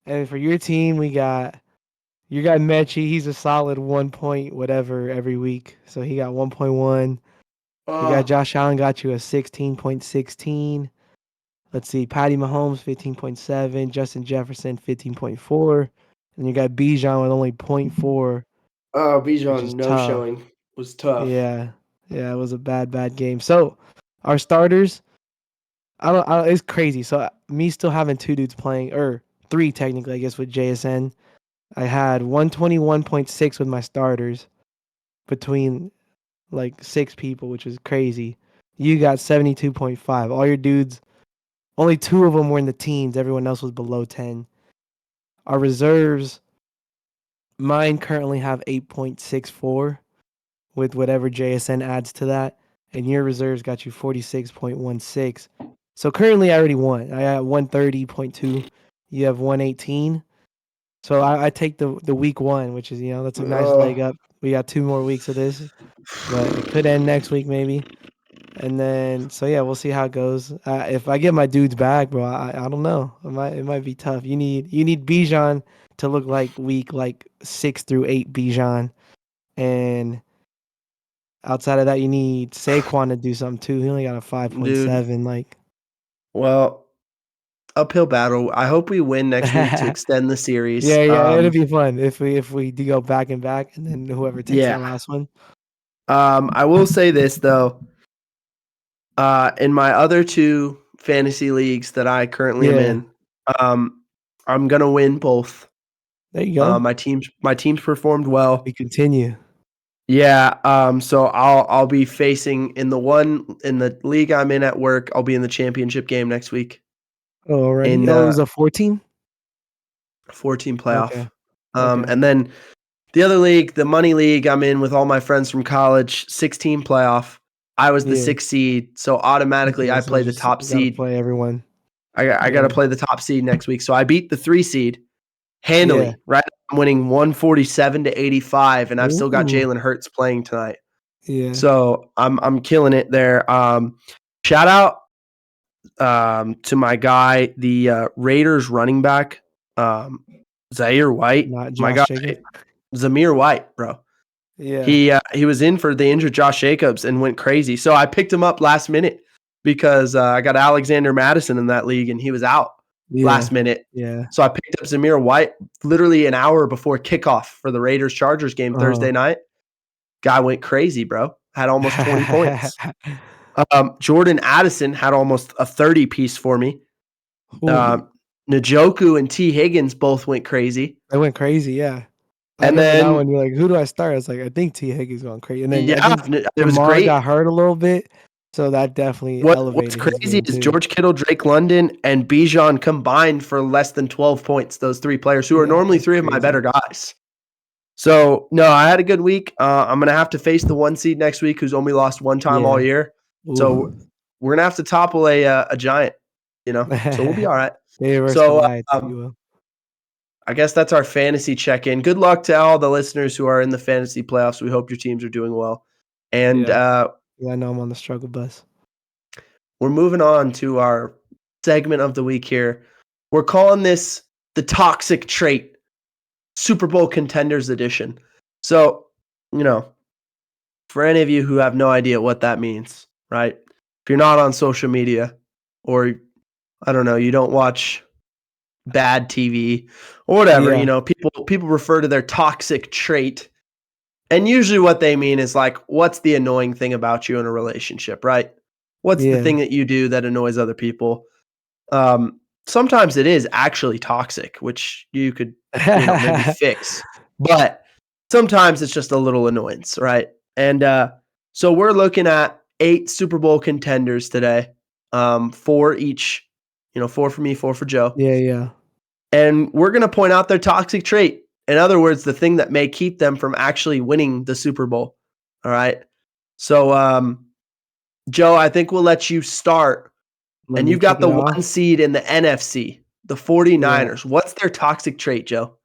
Speaker 1: And for your team, we got your guy Mechie. He's a solid 1 point whatever every week, so he got 1.1. Your guy Josh Allen got you a 16.16. Let's see, Patty Mahomes 15.7, Justin Jefferson 15.4, and you got Bijan with only point 0.4, which is
Speaker 2: Bijan no
Speaker 1: tough.
Speaker 2: showing was tough.
Speaker 1: Yeah, it was a bad game. So our starters, it's crazy. So me still having 2 dudes playing, or 3 technically, I guess, with JSN. I had 121.6 with my starters between like 6 people, which is crazy. You got 72.5. All your dudes, only 2 of them were in the teens. Everyone else was below 10. Our reserves, mine currently have 8.64 with whatever JSN adds to that. And your reserves got you 46.16. So currently I already won. I got 130.2. You have 118. So I take the week 1, which is, that's a nice leg up. We got 2 more weeks of this, but it could end next week maybe. And then, so yeah, we'll see how it goes. If I get my dudes back, bro, I don't know. It might be tough. You need Bijan to look like week like 6 through 8 Bijan, and outside of that, you need Saquon to do something too. He only got a
Speaker 2: Dude,
Speaker 1: 5.7. Like,
Speaker 2: well, uphill battle. I hope we win next week to
Speaker 1: yeah,
Speaker 2: extend the series.
Speaker 1: yeah, it'll be fun if we do go back and back, and then whoever takes
Speaker 2: Yeah.
Speaker 1: that last one.
Speaker 2: I will say this though. In my other 2 fantasy leagues that I currently am
Speaker 1: Yeah,
Speaker 2: in, I'm gonna win both.
Speaker 1: there you go.
Speaker 2: My team's performed well.
Speaker 1: We continue.
Speaker 2: Yeah. So I'll be facing in the league I'm in at work. I'll be in the championship game next week
Speaker 1: Oh, already.
Speaker 2: in
Speaker 1: Oh, it was a 14.
Speaker 2: 14
Speaker 1: Okay,
Speaker 2: playoff.
Speaker 1: okay,
Speaker 2: And then the other league, the money league I'm in with all my friends from college, 16 playoff. I was the
Speaker 1: yeah.
Speaker 2: 6th seed, so automatically
Speaker 1: Okay,
Speaker 2: I
Speaker 1: so
Speaker 2: play the
Speaker 1: just
Speaker 2: top
Speaker 1: gotta
Speaker 2: seed.
Speaker 1: play everyone.
Speaker 2: I got
Speaker 1: Yeah,
Speaker 2: to play the top seed next week. So I beat the 3 seed
Speaker 1: yeah.
Speaker 2: handily, right? I'm winning 147-85, and I've still got
Speaker 1: Ooh,
Speaker 2: Jalen Hurts playing tonight.
Speaker 1: yeah.
Speaker 2: So I'm killing it there. Shout out to my guy, the Raiders running back, Zaire White.
Speaker 1: Not
Speaker 2: My
Speaker 1: Josh
Speaker 2: guy,
Speaker 1: Jacobs.
Speaker 2: Zamir White, bro.
Speaker 1: Yeah,
Speaker 2: He was in for the injured Josh Jacobs and went crazy. So I picked him up last minute because I got Alexander Madison in that league and he was out last
Speaker 1: yeah,
Speaker 2: minute.
Speaker 1: yeah.
Speaker 2: So I picked up Zamir White literally an hour before kickoff for the Raiders Chargers game Thursday
Speaker 1: Oh.
Speaker 2: night. Guy went crazy, bro. Had almost 20 points. Jordan Addison had almost a 30 piece for me.
Speaker 1: Ooh,
Speaker 2: Njoku and T. Higgins both went crazy.
Speaker 1: that went crazy. Yeah, I
Speaker 2: And
Speaker 1: remember that
Speaker 2: then,
Speaker 1: one. You're like, who do I start? I was like, I think T Higgins going crazy, and then I
Speaker 2: yeah,
Speaker 1: think
Speaker 2: it was
Speaker 1: Jamar got
Speaker 2: great.
Speaker 1: hurt a little bit, so that definitely
Speaker 2: What's
Speaker 1: elevated his
Speaker 2: crazy
Speaker 1: game
Speaker 2: is
Speaker 1: too.
Speaker 2: George Kittle, Drake London, and Bijan combined for less than 12 points. Those 3 players who are
Speaker 1: Yeah,
Speaker 2: normally
Speaker 1: that's
Speaker 2: 3 of my better
Speaker 1: crazy.
Speaker 2: guys. So no, I had a good week. I'm gonna have to face the 1 seed next week, who's only lost 1 time all
Speaker 1: Yeah.
Speaker 2: year. So
Speaker 1: Ooh.
Speaker 2: we're gonna have to topple a giant, So we'll be all right.
Speaker 1: David versus
Speaker 2: So
Speaker 1: Goliath, if you will.
Speaker 2: I guess that's our fantasy check-in. Good luck to all the listeners who are in the fantasy playoffs. We hope your teams are doing well. And
Speaker 1: Yeah, yeah. I know I'm on the struggle bus.
Speaker 2: we're moving on to our segment of the week here. We're calling this the Toxic Trait Super Bowl Contenders Edition. So, for any of you who have no idea what that means, right? If you're not on social media or, I don't know, you don't watch bad TV or whatever,
Speaker 1: Yeah,
Speaker 2: people refer to their toxic trait. And usually what they mean is like, what's the annoying thing about you in a relationship, right? What's the
Speaker 1: yeah.
Speaker 2: thing that you do that annoys other people? Sometimes it is actually toxic, which you could, maybe fix. But sometimes it's just a little annoyance, right? And so we're looking at 8 Super Bowl contenders today. 4 each, 4 for me, 4 for Joe.
Speaker 1: Yeah, yeah.
Speaker 2: And we're going to point out their toxic trait. In other words, the thing that may keep them from actually winning the Super Bowl. All right. So, Joe, I think we'll let you start.
Speaker 1: Let
Speaker 2: And
Speaker 1: me
Speaker 2: you've
Speaker 1: kick
Speaker 2: got
Speaker 1: it
Speaker 2: the one
Speaker 1: off.
Speaker 2: seed in the NFC, the
Speaker 1: Yeah.
Speaker 2: 49ers. What's their toxic trait, Joe?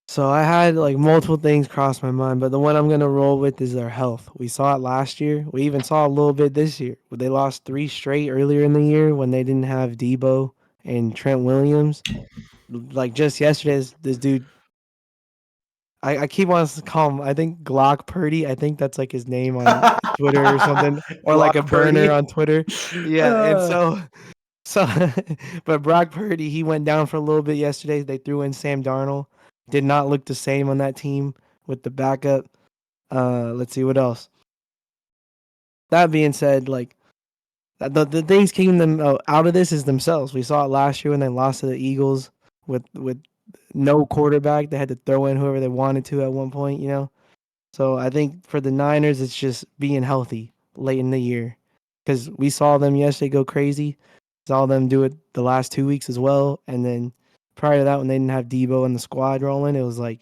Speaker 1: So I had like multiple things cross my mind, but the one I'm gonna roll with is their health. We saw it last year. We even saw a little bit this year. They lost 3 straight earlier in the year when they didn't have Debo and Trent Williams. Like just yesterday, this dude, I keep wanting to call him, I think Glock Purdy. I think that's like his name on Twitter or something, or like a
Speaker 2: Glock
Speaker 1: burner
Speaker 2: Purdy.
Speaker 1: on Twitter. Yeah, and so, but Brock Purdy, he went down for a little bit yesterday. They threw in Sam Darnold. Did not look the same on that team with the backup. Let's see what else. That being said, like the things keeping them out of this is themselves. We saw it last year when they lost to the Eagles with no quarterback. They had to throw in whoever they wanted to at one point. So I think for the Niners, it's just being healthy late in the year because we saw them yesterday go crazy. Saw them do it the last 2 weeks as well, and then prior to that, when they didn't have Debo and the squad rolling, it was like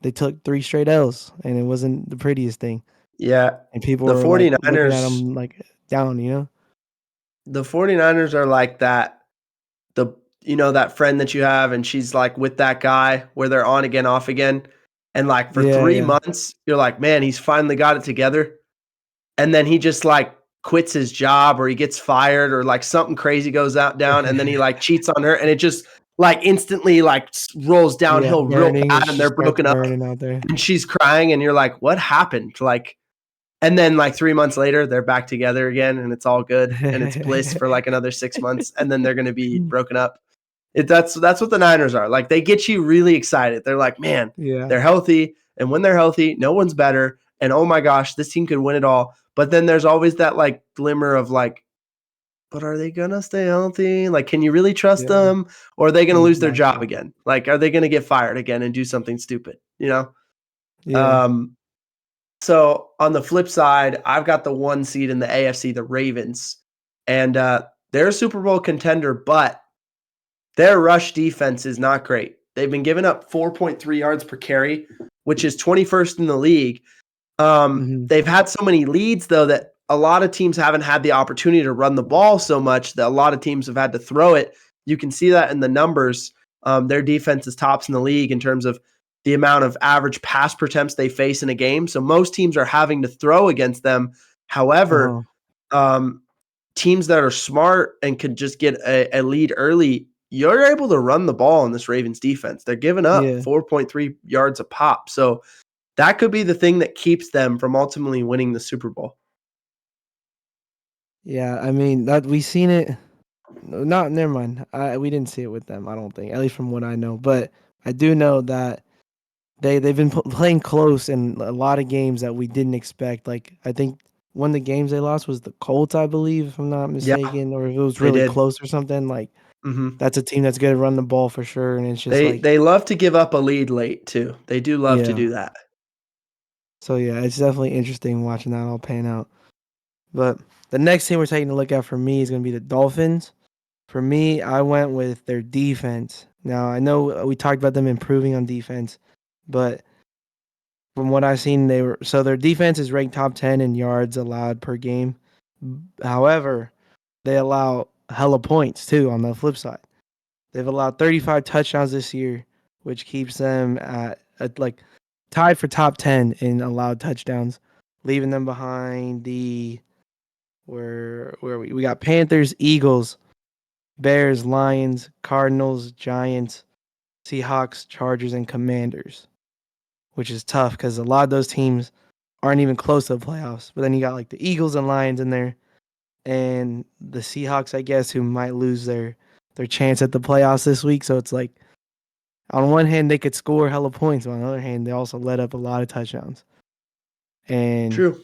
Speaker 1: they took 3 straight L's, and it wasn't the prettiest thing.
Speaker 2: Yeah.
Speaker 1: And people
Speaker 2: The
Speaker 1: were like looking at
Speaker 2: 49ers
Speaker 1: them like down.
Speaker 2: the 49ers are like the that friend that you have and she's like with that guy where they're on again, off again. And like for
Speaker 1: Yeah,
Speaker 2: 3
Speaker 1: yeah,
Speaker 2: months, you're like, "Man, he's finally got it together." And then he just like quits his job or he gets fired or like something crazy goes out down and then he like cheats on her and it just like instantly like rolls
Speaker 1: yeah.
Speaker 2: downhill real
Speaker 1: Burning, it
Speaker 2: bad and they're
Speaker 1: just starts
Speaker 2: broken up
Speaker 1: burning out there.
Speaker 2: and she's crying and you're like, "What happened?" Like, and then like 3 months later they're back together again and it's all good and it's bliss for like another 6 months and then they're going to be broken up. That's what the Niners are. Like they get you really excited. They're like, "Man,
Speaker 1: Yeah,
Speaker 2: they're healthy and when they're healthy, no one's better and oh my gosh, this team could win it all." But then there's always that like glimmer of like, "But are they going to stay healthy? Like can you really trust
Speaker 1: yeah,
Speaker 2: them or are they going to lose their job
Speaker 1: exactly.
Speaker 2: again? Like are they going to get fired again and do something stupid?"
Speaker 1: Yeah,
Speaker 2: Um so on the flip side, I've got the 1 seed in the AFC, the Ravens. And they're a Super Bowl contender, but their rush defense is not great. They've been giving up 4.3 yards per carry, which is 21st in the league.
Speaker 1: hmm
Speaker 2: They've had so many leads, though, that a lot of teams haven't had the opportunity to run the ball so much that a lot of teams have had to throw it. You can see that in the numbers. Their defense is tops in the league in terms of the amount of average pass per attempts they face in a game. So most teams are having to throw against them. However,
Speaker 1: uh-huh.
Speaker 2: um, teams that are smart and could just get a lead early, you're able to run the ball in this Ravens defense. They're giving up
Speaker 1: Yeah,
Speaker 2: 4.3 yards a pop. So that could be the thing that keeps them from ultimately winning the Super Bowl.
Speaker 1: yeah. I mean that we seen it. No, not never mind. We didn't see it with them. I don't think, at least from what I know. But I do know that they've been playing close in a lot of games that we didn't expect. Like I think one of the games they lost was the Colts, I believe, if I'm not
Speaker 2: Yeah,
Speaker 1: mistaken, or if it was
Speaker 2: they
Speaker 1: really
Speaker 2: did.
Speaker 1: close or something. Like
Speaker 2: Mhm.
Speaker 1: that's a team that's going to run the ball for sure, and it's just like
Speaker 2: They love to give up a lead late too. They do love to
Speaker 1: yeah.
Speaker 2: do that.
Speaker 1: So yeah, it's definitely interesting watching that all pan out. But the next team we're taking a look at for me is going to be the Dolphins. For me, I went with their defense. Now, I know we talked about them improving on defense, but from what I've seen, their defense is ranked top 10 in yards allowed per game. However, they allow hella points too on the flip side. They've allowed 35 touchdowns this year, which keeps them at like tied for top 10 in allowed touchdowns, leaving them behind where we got Panthers, Eagles, Bears, Lions, Cardinals, Giants, Seahawks, Chargers, and Commanders, which is tough because a lot of those teams aren't even close to the playoffs. But then you got like the Eagles and Lions in there, and the Seahawks, I guess, who might lose their chance at the playoffs this week. So it's like on one hand they could score hella points, but on the other hand they also let up a lot of touchdowns. And
Speaker 2: True.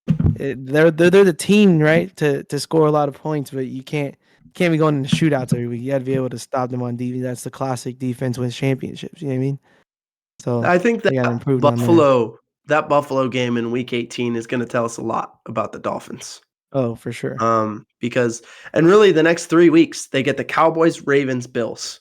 Speaker 1: they're the team, right, to score a lot of points, but you can't be going into shootouts every week. You got to be able to stop them on defense. That's the classic defense wins championships. You know what I mean? So
Speaker 2: I think
Speaker 1: they got to improve on there.
Speaker 2: That Buffalo game in Week 18 is going to tell us a lot about the Dolphins.
Speaker 1: Oh, for sure.
Speaker 2: Because and really the next 3 weeks they get the Cowboys, Ravens, Bills.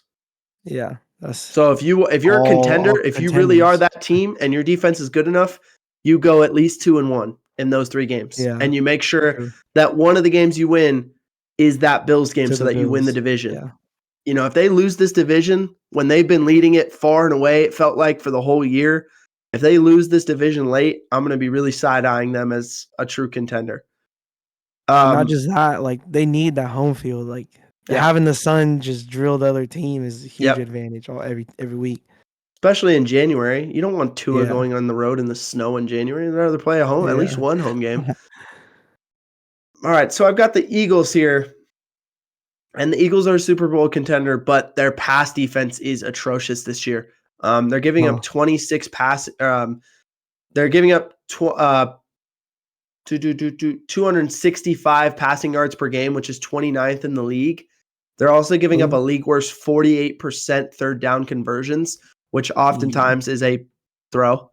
Speaker 1: Yeah, that's
Speaker 2: So if you're a contender,
Speaker 1: all
Speaker 2: if you really are
Speaker 1: contenders.
Speaker 2: that team and your defense is good enough, you go at least 2-1 in those 3 games,
Speaker 1: Yeah,
Speaker 2: and you make sure
Speaker 1: true.
Speaker 2: that one of the games you win is that Bills game
Speaker 1: To
Speaker 2: so
Speaker 1: the
Speaker 2: that you win the
Speaker 1: Bills.
Speaker 2: division.
Speaker 1: Yeah,
Speaker 2: If they lose this division when they've been leading it far and away, it felt like for the whole year. If they lose this division late, I'm going to be really side-eyeing them as a true contender.
Speaker 1: and not just that, like they need that home field. Like
Speaker 2: Yeah.
Speaker 1: having the sun just drill the other team is a huge
Speaker 2: Yep.
Speaker 1: advantage every week.
Speaker 2: Especially in January. You don't want Tua
Speaker 1: Yeah,
Speaker 2: going on the road in the snow in January. You'd rather play at least
Speaker 1: yeah.
Speaker 2: one home game. All right, so I've got the Eagles here. And the Eagles are a Super Bowl contender, but their pass defense is atrocious this year. They're giving up
Speaker 1: Huh.
Speaker 2: 26 pass. They're giving up 265 passing yards per game, which is 29th in the league. They're also giving up a
Speaker 1: Ooh,
Speaker 2: league worst 48% third down conversions, which oftentimes is a throw.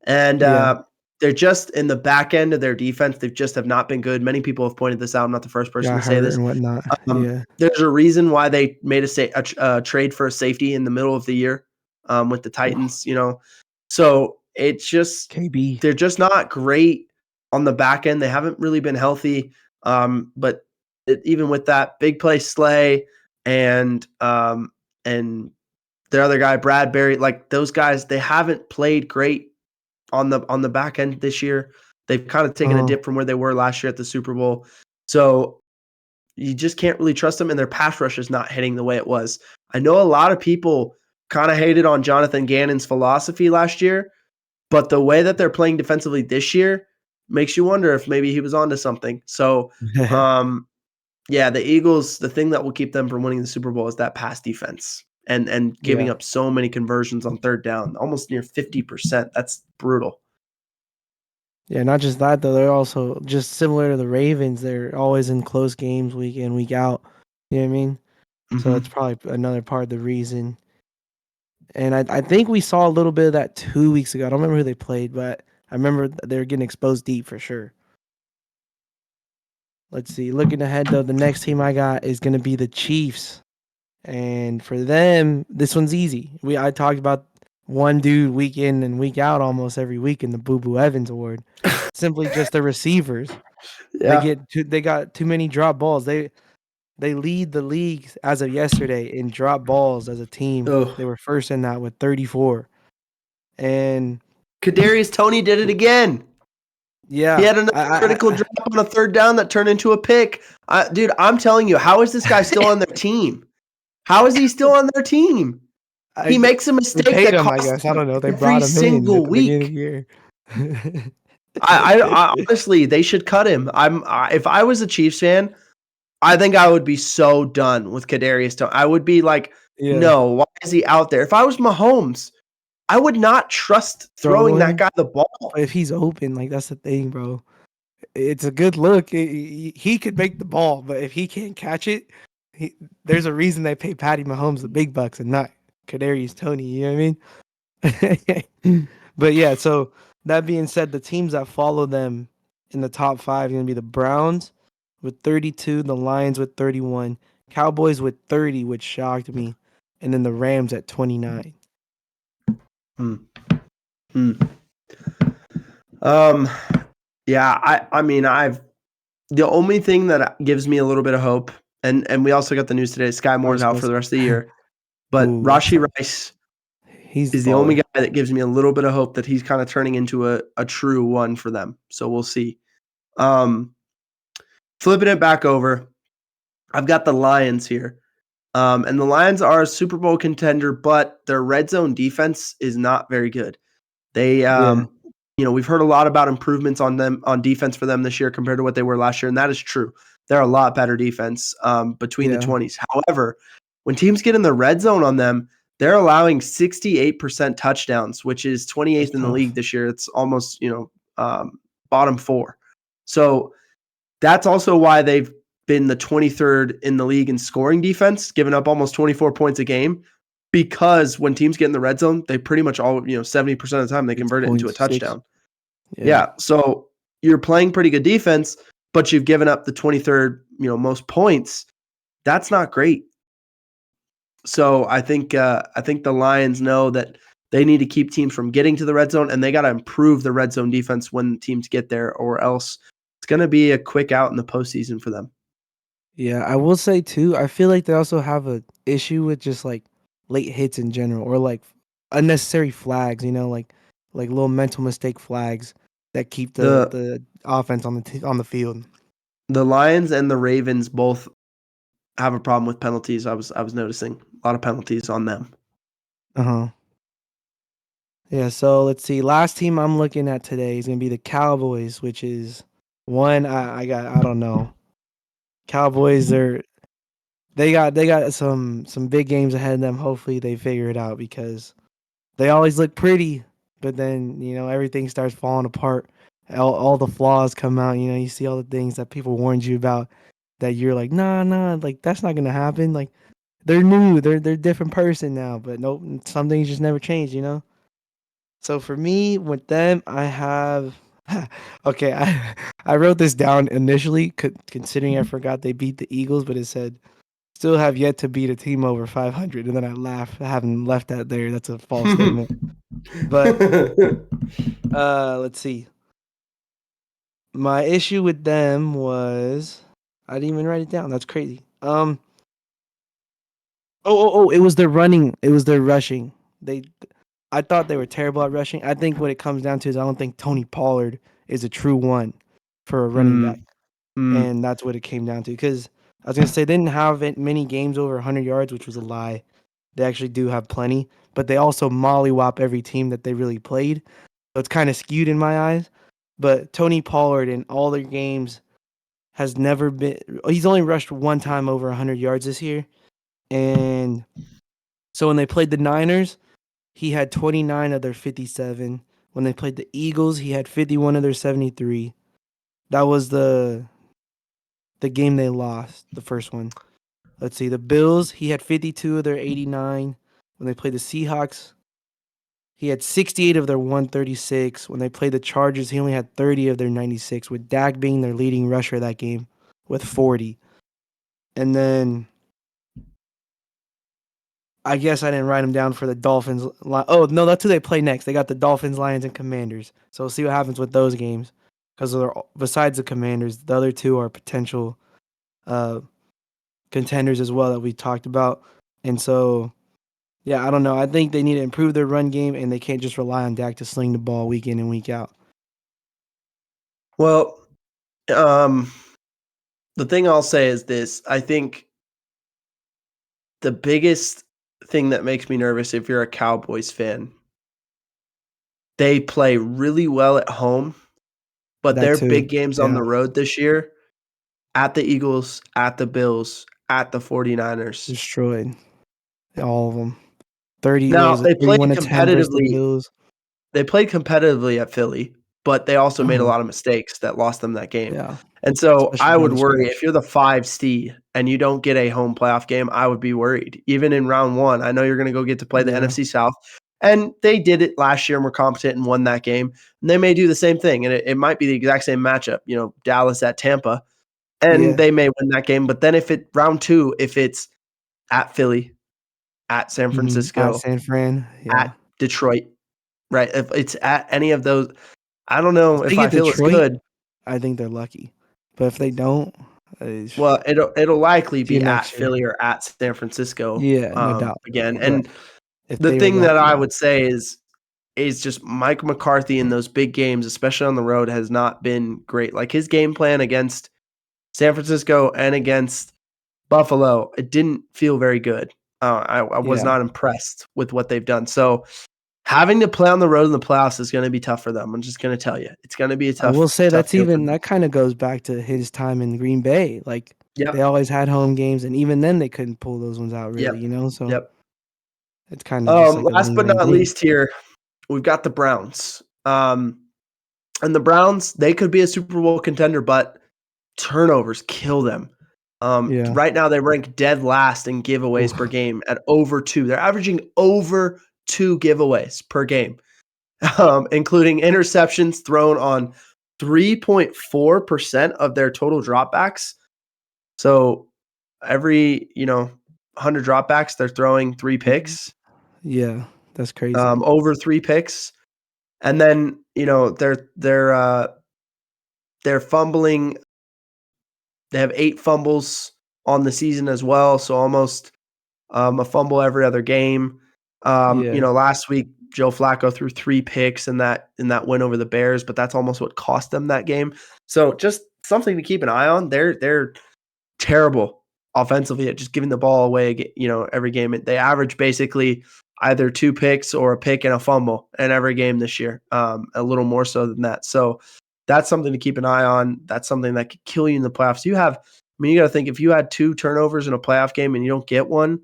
Speaker 2: And
Speaker 1: yeah,
Speaker 2: they're just in the back end of their defense. They just have not been good. Many people have pointed this out. I'm not the first person
Speaker 1: got
Speaker 2: to say
Speaker 1: hurt
Speaker 2: this.
Speaker 1: and whatnot. Yeah,
Speaker 2: There's a reason why they made a trade for a safety in the middle of the year with the
Speaker 1: Ooh,
Speaker 2: Titans. So it's just
Speaker 1: KB.
Speaker 2: they're just not great on the back end. They haven't really been healthy. But even with that, big play Slay and the other guy Bradbury, like those guys, they haven't played great on the back end this year. They've kind of taken a
Speaker 1: Oh,
Speaker 2: dip from where they were last year at the Super Bowl. So you just can't really trust them, and their pass rush is not hitting the way it was. I know a lot of people kind of hated on Jonathan Gannon's philosophy last year, but the way that they're playing defensively this year makes you wonder if maybe he was onto something. So, yeah, the Eagles, the thing that will keep them from winning the Super Bowl is that pass defense and giving
Speaker 1: yeah.
Speaker 2: up so many conversions on third down, almost near 50%. That's brutal.
Speaker 1: Yeah, not just that though. They're also just similar to the Ravens. They're always in close games week in, week out. You know what I mean? So that's
Speaker 2: Mhm.
Speaker 1: probably another part of the reason. And I think we saw a little bit of that 2 weeks ago. I don't remember who they played, but I remember they were getting exposed deep for sure. Let's see. Looking ahead though, the next team I got is gonna be the Chiefs. And for them, this one's easy. I talked about one dude week in and week out almost every week in the Boo Boo Evans Award. Simply just the receivers.
Speaker 2: Yeah.
Speaker 1: They got too many drop balls. They lead the league as of yesterday in drop balls as a team.
Speaker 2: Oh,
Speaker 1: They were first in that with 34. And
Speaker 2: Kadarius Toney did it again. He
Speaker 1: yeah,
Speaker 2: had another critical drop on a third down that turned into a pick. Dude, I'm telling you, how is this guy still on their team? How is he still on their team? He
Speaker 1: I
Speaker 2: makes a
Speaker 1: they
Speaker 2: mistake
Speaker 1: paid
Speaker 2: that
Speaker 1: him, I
Speaker 2: costs
Speaker 1: guess. I
Speaker 2: them
Speaker 1: don't know. They
Speaker 2: every
Speaker 1: brought him in at
Speaker 2: single
Speaker 1: the beginning of the
Speaker 2: week.
Speaker 1: year.
Speaker 2: I honestly, they should cut him. If I was a Chiefs fan, I think I would be so done with Kadarius Toney. I would be like,
Speaker 1: Yeah.
Speaker 2: no, why is he out there? If I was Mahomes, I would not trust throwing
Speaker 1: Throw
Speaker 2: that
Speaker 1: him.
Speaker 2: guy the ball.
Speaker 1: But if he's open, like that's the thing, bro. It's a good look. He could make the ball, but if he can't catch it, there's a reason they pay Patty Mahomes the big bucks and not Kadarius Toney. You know what I mean? But yeah. So that being said, the teams that follow them in the top five are gonna be the Browns with 32, the Lions with 31, Cowboys with 30, which shocked me, and then the Rams at 29.
Speaker 2: Hmm. Hmm. Um, yeah, I mean, the only thing that gives me a little bit of hope, and we also got the news today, Sky Moore's
Speaker 1: Bryce
Speaker 2: out for the
Speaker 1: Wilson.
Speaker 2: rest of the year, but
Speaker 1: Ooh, that
Speaker 2: Rashi
Speaker 1: sucks.
Speaker 2: Rice
Speaker 1: He's
Speaker 2: is the only
Speaker 1: baller.
Speaker 2: guy that gives me a little bit of hope that he's kind of turning into a true one for them. So we'll see. Um, Flipping it back over, I've got the Lions here. And the Lions are a Super Bowl contender, but their red zone defense is not very good. They,
Speaker 1: Yeah,
Speaker 2: we've heard a lot about improvements on defense for them this year compared to what they were last year, and that is true. They're a lot better defense between the
Speaker 1: yeah,
Speaker 2: 20s. However, when teams get in the red zone on them, they're allowing 68% touchdowns, which is
Speaker 1: that's
Speaker 2: 28th in the
Speaker 1: tough.
Speaker 2: league this year. It's almost, bottom four. So that's also why they've been the 23rd in the league in scoring defense, giving up almost 24 points a game. Because when teams get in the red zone, they pretty much 70% of the time they
Speaker 1: It's
Speaker 2: convert it into a
Speaker 1: 0.6.
Speaker 2: touchdown.
Speaker 1: Yeah,
Speaker 2: Yeah. So you're playing pretty good defense, but you've given up the 23rd, most points. That's not great. So I think the Lions know that they need to keep teams from getting to the red zone, and they got to improve the red zone defense when teams get there, or else it's going to be a quick out in the postseason for them.
Speaker 1: yeah. I will say too. I feel like they also have a issue with just like late hits in general, or like unnecessary flags. Like little mental mistake flags that keep the
Speaker 2: The
Speaker 1: the offense on on the field.
Speaker 2: the Lions and the Ravens both have a problem with penalties. I was noticing a lot of penalties on them.
Speaker 1: Uh huh. Yeah, so let's see. Last team I'm looking at today is gonna be the Cowboys, which is one I don't know. Cowboys they got some big games ahead of them. Hopefully they figure it out because they always look pretty, but then everything starts falling apart. All the flaws come out. You see all the things that people warned you about that you're like, nah, like that's not gonna happen. Like they're new, they're a different person now. But nope, some things just never change. So for me, with them, I have okay. I wrote this down initially, considering I forgot they beat the Eagles, but it said still have yet to beat a team over 500, and then I laughed. I haven't left that there. That's a false statement. But let's see. My issue with them was I didn't even write it down. That's crazy. Oh, it was their running. It was their rushing. They I thought they were terrible at rushing. I think what it comes down to is I don't think Tony Pollard is a true one for a running back,
Speaker 2: Mm, mm.
Speaker 1: and that's what it came down to. Because I was gonna say they didn't have many games over 100 yards, which was a lie. They actually do have plenty, but they also mollywop every team that they really played. So it's kind of skewed in my eyes. But Tony Pollard in all their games has never been. He's only rushed one time over 100 yards this year, and so when they played the Niners, he had 29 of their 57. When they played the Eagles, he had 51 of their 73. That was the game they lost, the first one. Let's see, the Bills, he had 52 of their 89. When they played the Seahawks, he had 68 of their 136. When they played the Chargers, he only had 30 of their 96, with Dak being their leading rusher that game with 40. And then I guess I didn't write them down for the Dolphins. Oh, no, that's who they play next. They got the Dolphins, Lions, and Commanders. So we'll see what happens with those games. Because besides the Commanders, the other two are potential uh, contenders as well that we talked about. And so, yeah, I don't know. I think they need to improve their run game, and they can't just rely on Dak to sling the ball week in and week out.
Speaker 2: Well, um, the thing I'll say is this: I think the biggest thing that makes me nervous, if you're a Cowboys fan, they play really well at home, but
Speaker 1: That
Speaker 2: their
Speaker 1: too.
Speaker 2: big games on
Speaker 1: Yeah.
Speaker 2: the road this year at the Eagles, at the Bills, at the 49ers.
Speaker 1: Destroyed. All of them. 30, what
Speaker 2: Now,
Speaker 1: was it? 31 to 10 versus the Bills.
Speaker 2: they played competitively at Philly, but they also made a
Speaker 1: Uh-huh.
Speaker 2: lot of mistakes that lost them that game.
Speaker 1: Yeah.
Speaker 2: And so
Speaker 1: Especially
Speaker 2: I
Speaker 1: down
Speaker 2: would
Speaker 1: the
Speaker 2: worry if
Speaker 1: stretch.
Speaker 2: you're the 5 seed and you don't get a home playoff game, I would be worried. Even in round 1, I know you're gonna go get to play the
Speaker 1: Yeah.
Speaker 2: NFC South, and they did it last year and were competent and won that game, and they may do the same thing, and it might be the exact same matchup, Dallas at Tampa, and
Speaker 1: Yeah.
Speaker 2: they may win that game, but then if it round 2, if it's at Philly, at San
Speaker 1: At
Speaker 2: Francisco,
Speaker 1: San Fran.
Speaker 2: at
Speaker 1: Yeah.
Speaker 2: Detroit, right? If it's at any of those, I don't know
Speaker 1: If they
Speaker 2: if I
Speaker 1: get
Speaker 2: feel it's
Speaker 1: Detroit,
Speaker 2: good.
Speaker 1: I think they're lucky. But if they don't,
Speaker 2: Well, it'll likely
Speaker 1: see you
Speaker 2: be at
Speaker 1: next year.
Speaker 2: Philly or at San Francisco,
Speaker 1: Yeah, no doubt.
Speaker 2: again,
Speaker 1: But
Speaker 2: and
Speaker 1: if
Speaker 2: the
Speaker 1: they were
Speaker 2: thing that
Speaker 1: lucky,
Speaker 2: I
Speaker 1: yeah.
Speaker 2: would say is just Mike McCarthy in those big games, especially on the road, has not been great. Like, his game plan against San Francisco and against Buffalo, it didn't feel very good. I was
Speaker 1: Yeah.
Speaker 2: not impressed with what they've done. So having to play on the road in the playoffs is going to be tough for them. I'm just going to tell you, it's going to be a
Speaker 1: I will
Speaker 2: tough
Speaker 1: say
Speaker 2: deal for them.
Speaker 1: that kind of goes back to his time in Green Bay. Like they
Speaker 2: Yep,
Speaker 1: always had home games, and even then they couldn't pull those ones out really,
Speaker 2: yep,
Speaker 1: you know? So
Speaker 2: yep.
Speaker 1: it's kind of just like a
Speaker 2: Last but
Speaker 1: lingering
Speaker 2: not
Speaker 1: thing.
Speaker 2: least, here we've got the Browns. And the Browns, they could be a Super Bowl contender, but turnovers kill them.
Speaker 1: Yeah.
Speaker 2: Right now, they rank dead last in giveaways per
Speaker 1: Oof.
Speaker 2: game at over 2. They're averaging over 2 giveaways per game, including interceptions thrown on 3.4% of their total dropbacks. So every 100 dropbacks, they're throwing 3 picks,
Speaker 1: Yeah, that's crazy.
Speaker 2: over 3 picks, and then they're fumbling. They have 8 fumbles on the season as well, so almost a fumble every other game.
Speaker 1: Yeah.
Speaker 2: Last week Joe Flacco threw 3 picks in that win over the Bears, but that's almost what cost them that game. So just something to keep an eye on. They're terrible offensively at just giving the ball away, every game. They average basically either 2 picks or a pick and a fumble in every game this year, a little more so than that. So that's something to keep an eye on. That's something that could kill you in the playoffs. You got to think if you had 2 turnovers in a playoff game and you don't get one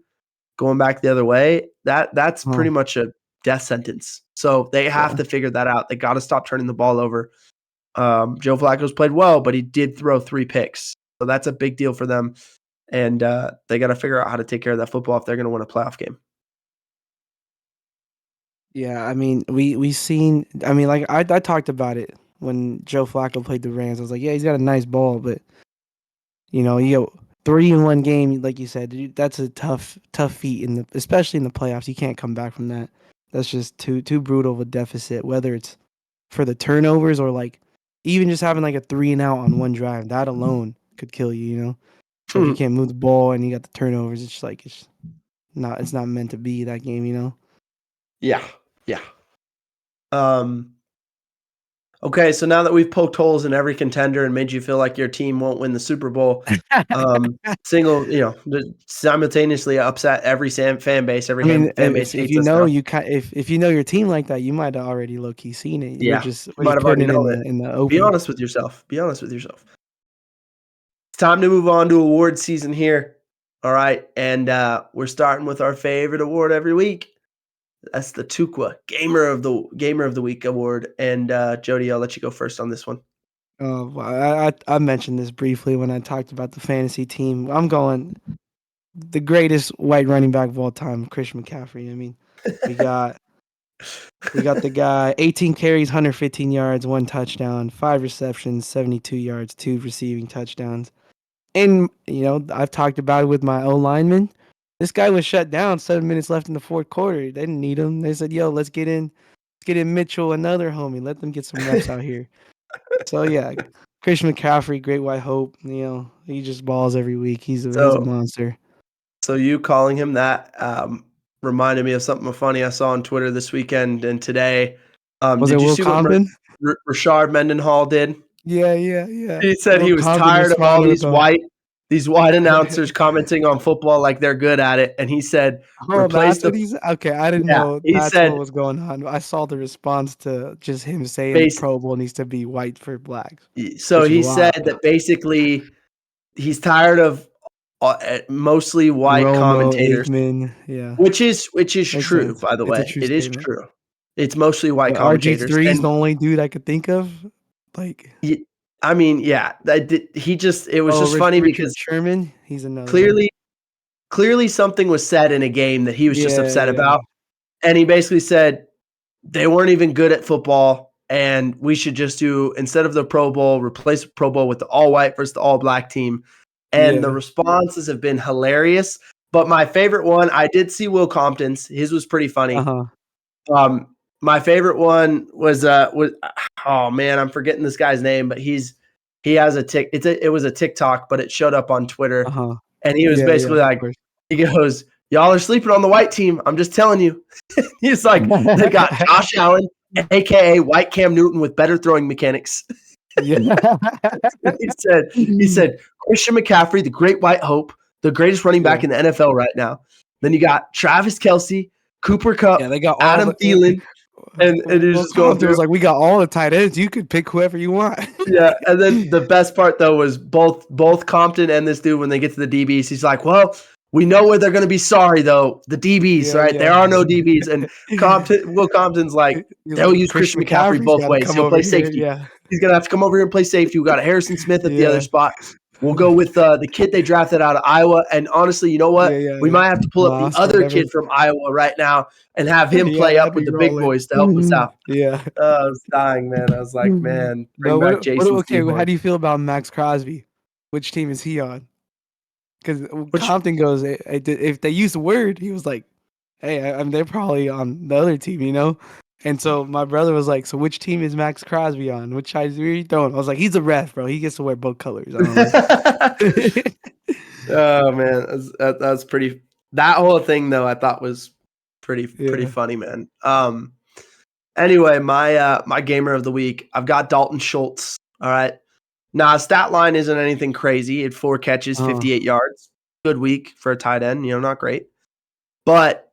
Speaker 2: going back the other way, that's
Speaker 1: Huh.
Speaker 2: pretty much a death sentence. So they have
Speaker 1: Yeah.
Speaker 2: to figure that out. They got to stop turning the ball over. Joe Flacco's played well, but he did throw 3 picks. So that's a big deal for them. And they got to figure out how to take care of that football if they're going to win a playoff game.
Speaker 1: Yeah, I mean, we seen. I mean, like I talked about it when Joe Flacco played the Rams. I was like, yeah, he's got a nice ball, but you go 3-1 game, like you said. That's a tough feat especially in the playoffs. You can't come back from that. That's just too brutal of a deficit. Whether it's for the turnovers or like even just having like a 3-and-out on one drive, that alone could kill you. So if you can't move the ball and you got the turnovers, it's not meant to be that game.
Speaker 2: Yeah. Yeah. Okay, so now that we've poked holes in every contender and made you feel like your team won't win the Super Bowl, simultaneously upset every fan base, every
Speaker 1: I mean,
Speaker 2: fan base
Speaker 1: if
Speaker 2: hates us now.
Speaker 1: if you know your team like that, you might have already low key seen it.
Speaker 2: Yeah,
Speaker 1: We're
Speaker 2: you might
Speaker 1: just
Speaker 2: have
Speaker 1: putting
Speaker 2: already
Speaker 1: it in
Speaker 2: known it.
Speaker 1: the
Speaker 2: Be
Speaker 1: open.
Speaker 2: honest with yourself. Be honest with yourself. It's time to move on to award season here. All right, and we're starting with our favorite award every week. That's the Tukwa Gamer of the Week award. And Jody, I'll let you go first on this one.
Speaker 1: I mentioned this briefly when I talked about the fantasy team. I'm going the greatest white running back of all time, Christian McCaffrey. I mean, we got we got the guy 18 carries, 115 yards, 1 touchdown, 5 receptions, 72 yards, 2 receiving touchdowns. And I've talked about it with my O lineman. This guy was shut down 7 minutes left in the fourth quarter. They didn't need him. They said, "Yo, let's get in Mitchell, another homie. Let them get some reps out here." So yeah, Christian McCaffrey, great white hope. He just balls every week. He's a
Speaker 2: So
Speaker 1: monster.
Speaker 2: So you calling him that reminded me of something funny I saw on Twitter this weekend and today.
Speaker 1: Was it
Speaker 2: Did you
Speaker 1: Will
Speaker 2: see what
Speaker 1: Compton?
Speaker 2: Rashard Mendenhall did?
Speaker 1: Yeah.
Speaker 2: He said
Speaker 1: Will
Speaker 2: he was
Speaker 1: Compton
Speaker 2: tired of all
Speaker 1: responded with a
Speaker 2: these white announcers commenting on football like they're good at it, and he said
Speaker 1: oh,
Speaker 2: replace
Speaker 1: that's
Speaker 2: the
Speaker 1: what he's okay. I didn't
Speaker 2: yeah.
Speaker 1: know
Speaker 2: He
Speaker 1: that's what
Speaker 2: said
Speaker 1: was going on. I saw the response to just him saying the
Speaker 2: base.
Speaker 1: Pro Bowl needs to be white for blacks,
Speaker 2: So
Speaker 1: which is
Speaker 2: he said
Speaker 1: wild.
Speaker 2: that basically he's tired of mostly white
Speaker 1: Romo,
Speaker 2: commentators,
Speaker 1: Aikman, yeah,
Speaker 2: which is
Speaker 1: makes
Speaker 2: true.
Speaker 1: sense.
Speaker 2: By the
Speaker 1: It's a
Speaker 2: way,
Speaker 1: true
Speaker 2: it is
Speaker 1: statement.
Speaker 2: true. It's mostly white
Speaker 1: But RG
Speaker 2: commentators,
Speaker 1: three is
Speaker 2: and
Speaker 1: the only dude I could think of. Like,
Speaker 2: I mean, yeah, it was just funny
Speaker 1: Richard
Speaker 2: because
Speaker 1: Sherman, he's another one.
Speaker 2: clearly clearly something was said in a game that he was just upset
Speaker 1: Yeah.
Speaker 2: about, and he basically said they weren't even good at football, and we should just do instead of the Pro Bowl, replace the Pro Bowl with the all white versus the all black team. And the
Speaker 1: Yeah.
Speaker 2: responses have been hilarious. But my favorite one, I did see Will Compton's. His was pretty funny.
Speaker 1: Uh-huh.
Speaker 2: My favorite one was oh man, I'm forgetting this guy's name, but he has it was a TikTok, but it showed up on Twitter,
Speaker 1: Uh-huh.
Speaker 2: and he was
Speaker 1: Yeah,
Speaker 2: basically
Speaker 1: of
Speaker 2: like,
Speaker 1: course.
Speaker 2: he goes, "Y'all are sleeping on the white team. I'm just telling you." He's like, they got Josh Allen, aka White Cam Newton, with better throwing mechanics.
Speaker 1: Yeah.
Speaker 2: He said Christian McCaffrey, the great white hope, the greatest running back
Speaker 1: Yeah.
Speaker 2: in the NFL right now. Then you got Travis Kelce, Cooper
Speaker 1: Yeah,
Speaker 2: Kupp,
Speaker 1: they got all
Speaker 2: Adam Thielen, and it was
Speaker 1: well,
Speaker 2: just going
Speaker 1: Compton
Speaker 2: through.
Speaker 1: was like, "We got all the tight ends. You could pick whoever you want."
Speaker 2: Yeah, and then the best part though was both Compton and this dude when they get to the DBs, he's like, "Well, we know where they're going to be sorry though. The DBs,
Speaker 1: Yeah,
Speaker 2: right? There
Speaker 1: yeah.
Speaker 2: are no DBs." And Will Compton's like,
Speaker 1: He's
Speaker 2: "They'll
Speaker 1: like,
Speaker 2: use
Speaker 1: "Christian
Speaker 2: Christian McCaffrey
Speaker 1: McCaffrey's
Speaker 2: both
Speaker 1: gotta
Speaker 2: ways.
Speaker 1: come
Speaker 2: He'll
Speaker 1: over
Speaker 2: play
Speaker 1: here."
Speaker 2: safety.
Speaker 1: Yeah.
Speaker 2: He's going to have to come over here and play safety. We got Harrison Smith at the other
Speaker 1: Yeah.
Speaker 2: spot. We'll go with the kid they drafted out of Iowa. And honestly, you know what?
Speaker 1: Yeah, yeah.
Speaker 2: We might have to pull up the
Speaker 1: Moss or
Speaker 2: other
Speaker 1: whatever.
Speaker 2: kid from Iowa right now and have him
Speaker 1: Yeah,
Speaker 2: play up
Speaker 1: that'd
Speaker 2: with
Speaker 1: be
Speaker 2: the big
Speaker 1: rolling.
Speaker 2: boys to help us out."
Speaker 1: Yeah.
Speaker 2: I was dying, man. I was like, man, bring
Speaker 1: But
Speaker 2: back Jason
Speaker 1: okay, how
Speaker 2: Sehorn.
Speaker 1: do you feel about Max Crosby? Which team is he on? Because
Speaker 2: Which
Speaker 1: Compton goes, if they use the word, he was like, "Hey, they're probably on the other team, you know." And so my brother was like, "So which team is Max Crosby on? Which side are you throwing?" I was like, "He's a ref, bro. He gets to wear both colors. I don't know."
Speaker 2: Oh man, that's pretty. That whole thing though, I thought was pretty
Speaker 1: Yeah.
Speaker 2: funny, man. Anyway, my gamer of the week, I've got Dalton Schultz. All right, now his stat line isn't anything crazy. He had 4 catches,
Speaker 1: Oh,
Speaker 2: 58 yards. Good week for a tight end. Not great, but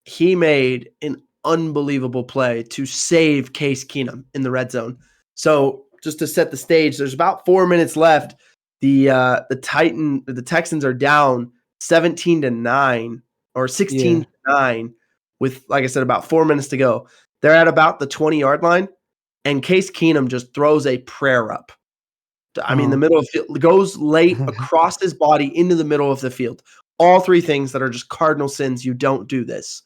Speaker 2: he made an unbelievable play to save Case Keenum in the red zone. So just to set the stage, there's about 4 minutes left. The Texans are down 17-9 or
Speaker 1: yeah.
Speaker 2: 16-9 with, like I said, about 4 minutes to go. They're at about the 20-yard line, and Case Keenum just throws a prayer up. I mean, the
Speaker 1: Oh.
Speaker 2: middle of the field goes late across his body into the middle of the field. All 3 things that are just cardinal sins. You don't do this.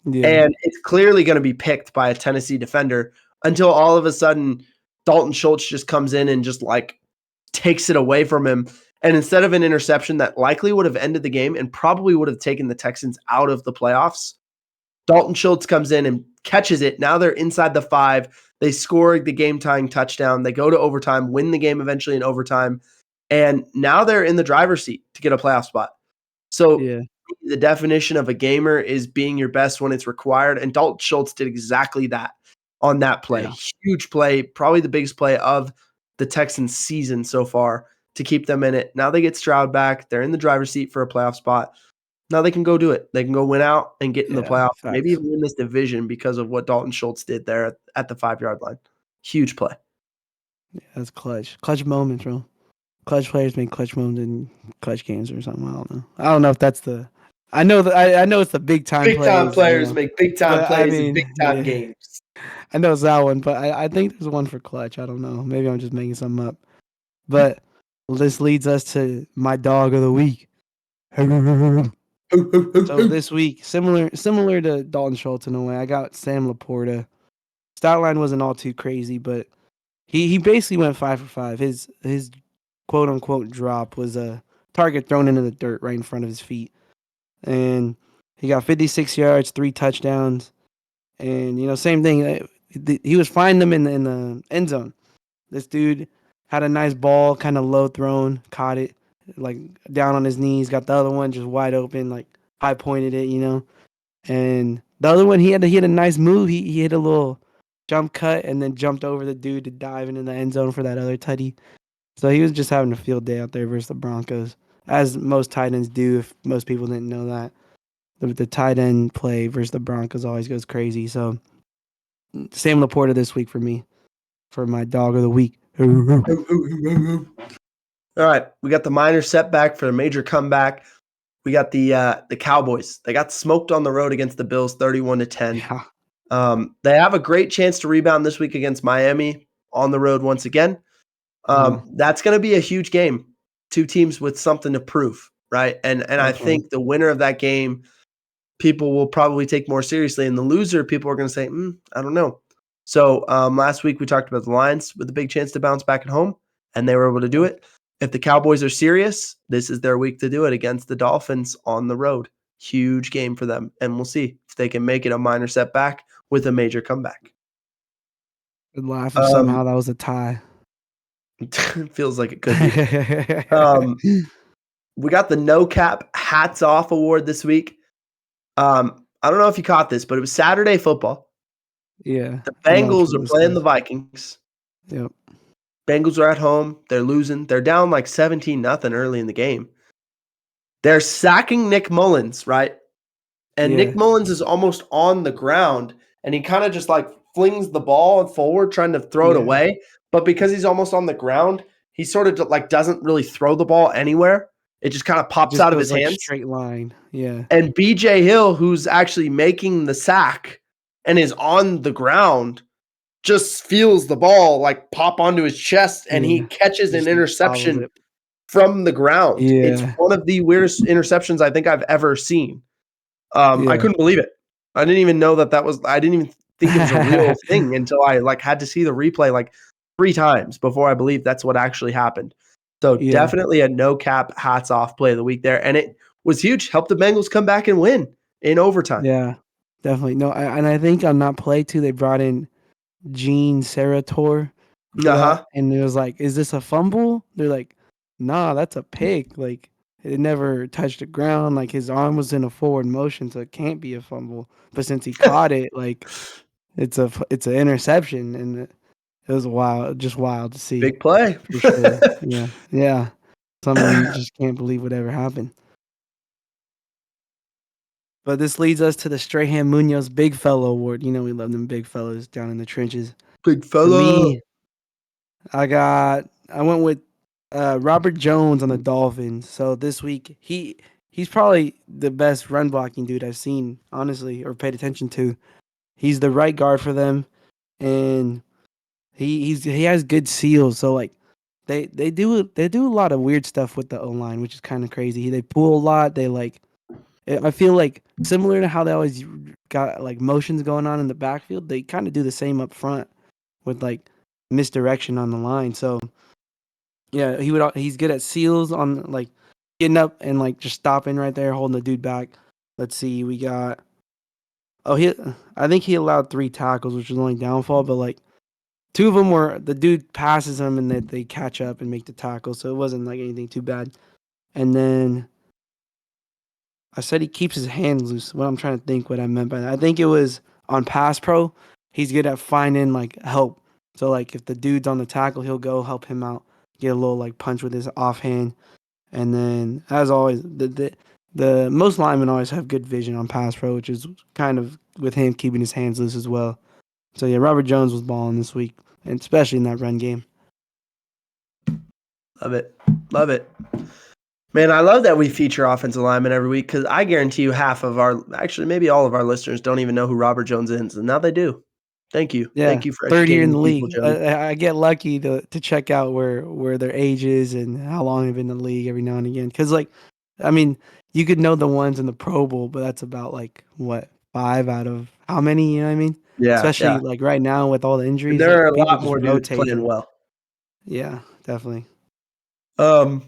Speaker 1: Yeah.
Speaker 2: And it's clearly going to be picked by a Tennessee defender until all of a sudden Dalton Schultz just comes in and just like takes it away from him. And instead of an interception that likely would have ended the game and probably would have taken the Texans out of the playoffs, Dalton Schultz comes in and catches it. Now they're inside the 5. They score the game-tying touchdown. They go to overtime, win the game eventually in overtime. And now they're in the driver's seat to get a playoff spot. So
Speaker 1: Yeah.
Speaker 2: the definition of a gamer is being your best when it's required. And Dalton Schultz did exactly that on that play.
Speaker 1: Yeah.
Speaker 2: Huge play, probably the biggest play of the Texans season so far to keep them in it. Now they get Stroud back. They're in the driver's seat for a playoff spot. Now they can go do it. They can go win out and get in the
Speaker 1: Yeah.
Speaker 2: playoffs, maybe
Speaker 1: Facts.
Speaker 2: even win this division because of what Dalton Schultz did there at the 5-yard line. Huge play.
Speaker 1: Yeah, that's clutch. Clutch moments, bro. Clutch players make clutch moments in clutch games or something. I don't know. I don't know if that's the. I know that I know it's the big time
Speaker 2: Big time
Speaker 1: plays,
Speaker 2: players make big time
Speaker 1: but I
Speaker 2: plays in big
Speaker 1: mean,
Speaker 2: time
Speaker 1: yeah,
Speaker 2: games.
Speaker 1: I know it's that one, but I think there's one for clutch. I don't know. Maybe I'm just making something up. But this leads us to my dog of the week. So this week, similar to Dalton Schultz in a way, I got Sam Laporta. Stat line wasn't all too crazy, but he basically went 5 for 5. His quote unquote drop was a target thrown into the dirt right in front of his feet, and he got 56 yards, 3 touchdowns, and same thing. He was finding them in the end zone. This dude had a nice ball, kind of low thrown, caught it like down on his knees, got the other one just wide open, like high pointed it, and the other one he had a nice move. He hit a little jump cut and then jumped over the dude to dive into the end zone for that other tutty. So he was just having a field day out there versus the Broncos, as most tight ends do. If most people didn't know that, the tight end play versus the Broncos always goes crazy. So Sam Laporta this week for me, for my dog of the week.
Speaker 2: All right, we got the minor setback for a major comeback. We got the Cowboys. They got smoked on the road against the Bills, 31-10.
Speaker 1: Yeah,
Speaker 2: They have a great chance to rebound this week against Miami on the road once again.
Speaker 1: yeah,
Speaker 2: That's going to be a huge game. 2 teams with something to prove, right? And I
Speaker 1: definitely.
Speaker 2: think the winner of that game, people will probably take more seriously, and the loser, people are going to say, I don't know. So last week we talked about the Lions with a big chance to bounce back at home, and they were able to do it. If the Cowboys are serious, this is their week to do it against the Dolphins on the road. Huge game for them, and we'll see if they can make it a minor setback with a major comeback.
Speaker 1: I'd laugh if
Speaker 2: Um,
Speaker 1: somehow that was a tie.
Speaker 2: feels like it could be. We got the No Cap Hats Off Award this week. I don't know if you caught this, but it was Saturday football.
Speaker 1: Yeah,
Speaker 2: The
Speaker 1: I know which
Speaker 2: Bengals
Speaker 1: one
Speaker 2: are
Speaker 1: this
Speaker 2: playing the
Speaker 1: is.
Speaker 2: Vikings.
Speaker 1: Yep.
Speaker 2: Bengals are at home. They're losing. They're down like 17-0 early in the game. They're sacking Nick Mullins, right? And Nick
Speaker 1: Yeah,
Speaker 2: Mullins is almost on the ground, and he kind of just like flings the ball forward, trying to throw it
Speaker 1: yeah.
Speaker 2: away. But because he's almost on the ground, he sort of like doesn't really throw the ball anywhere. It just kind of
Speaker 1: It
Speaker 2: pops
Speaker 1: just
Speaker 2: out of
Speaker 1: goes
Speaker 2: his
Speaker 1: like
Speaker 2: hands.
Speaker 1: straight line. Yeah,
Speaker 2: And BJ Hill, who's actually making the sack and is on the ground, just feels the ball like pop onto his chest, and he
Speaker 1: yeah.
Speaker 2: catches an
Speaker 1: Just like follows
Speaker 2: interception
Speaker 1: it.
Speaker 2: from the ground. It's
Speaker 1: Yeah,
Speaker 2: one of the weirdest interceptions I think I've ever seen. I
Speaker 1: yeah.
Speaker 2: couldn't believe it. I didn't even know that was. I didn't even think it was a real thing until I like had to see the replay like 3 times before I believed that's what actually happened. So
Speaker 1: Yeah,
Speaker 2: definitely a no cap hats off play of the week there, and it was huge. Helped the Bengals come back and win in overtime.
Speaker 1: yeah. Definitely. No, and I think on that play too, they brought in Gene Serator for
Speaker 2: Uh
Speaker 1: that,
Speaker 2: huh.
Speaker 1: and it was like, "Is this a fumble?" They're like, "Nah, that's a pick. Like it never touched the ground. Like his arm was in a forward motion, so it can't be a fumble. But since he caught it, like it's an interception, and it was wild, just wild to see
Speaker 2: Big play.
Speaker 1: for sure. Yeah, yeah. Something you just can't believe would ever happen. But this leads us to the Strahan Munoz Big Fellow Award. You know we love them big fellas down in the trenches.
Speaker 2: Big
Speaker 1: For
Speaker 2: fella.
Speaker 1: me, I went with Robert Jones on the Dolphins. So this week he's probably the best run blocking dude I've seen, honestly, or paid attention to. He's the right guard for them, and he has good seals. So like they do a lot of weird stuff with the O line, which is kind of crazy. They pull a lot. They like I feel like similar to how they always got like motions going on in the backfield. They kind of do the same up front with like misdirection on the line. So yeah, he's good at seals on like getting up and like just stopping right there, holding the dude back. Let's see, we got oh he I think he allowed 3 tackles, which was only downfall, but like 2 of them were the dude passes him and they catch up and make the tackle, so it wasn't like anything too bad. And then I said he keeps his hands loose. What I'm trying to think what I meant by that. I think it was on pass pro. He's good at finding like help. So like if the dude's on the tackle, he'll go help him out, get a little like punch with his offhand. And then as always, the most linemen always have good vision on pass pro, which is kind of with him keeping his hands loose as well. So yeah, Robert Jones was balling this week, and especially in that run game.
Speaker 2: Love it. Love it. Man, I love that we feature offensive linemen every week because I guarantee you half of actually maybe all of our listeners don't even know who Robert Jones is, and now they do. Thank you.
Speaker 1: Yeah,
Speaker 2: Thank you for
Speaker 1: 3rd year in
Speaker 2: educating
Speaker 1: the
Speaker 2: the people,
Speaker 1: league.
Speaker 2: Jody.
Speaker 1: I get lucky to check out where their age is and how long they've been in the league every now and again. Because like, I mean, you could know the ones in the Pro Bowl, but that's about like what 5 out of how many? You know what I mean?
Speaker 2: Yeah,
Speaker 1: Especially
Speaker 2: yeah.
Speaker 1: like right now with all the
Speaker 2: And
Speaker 1: injuries,
Speaker 2: there
Speaker 1: like
Speaker 2: are a
Speaker 1: people
Speaker 2: lot
Speaker 1: just
Speaker 2: more dudes playing
Speaker 1: rotating.
Speaker 2: well.
Speaker 1: Yeah, definitely.
Speaker 2: Um,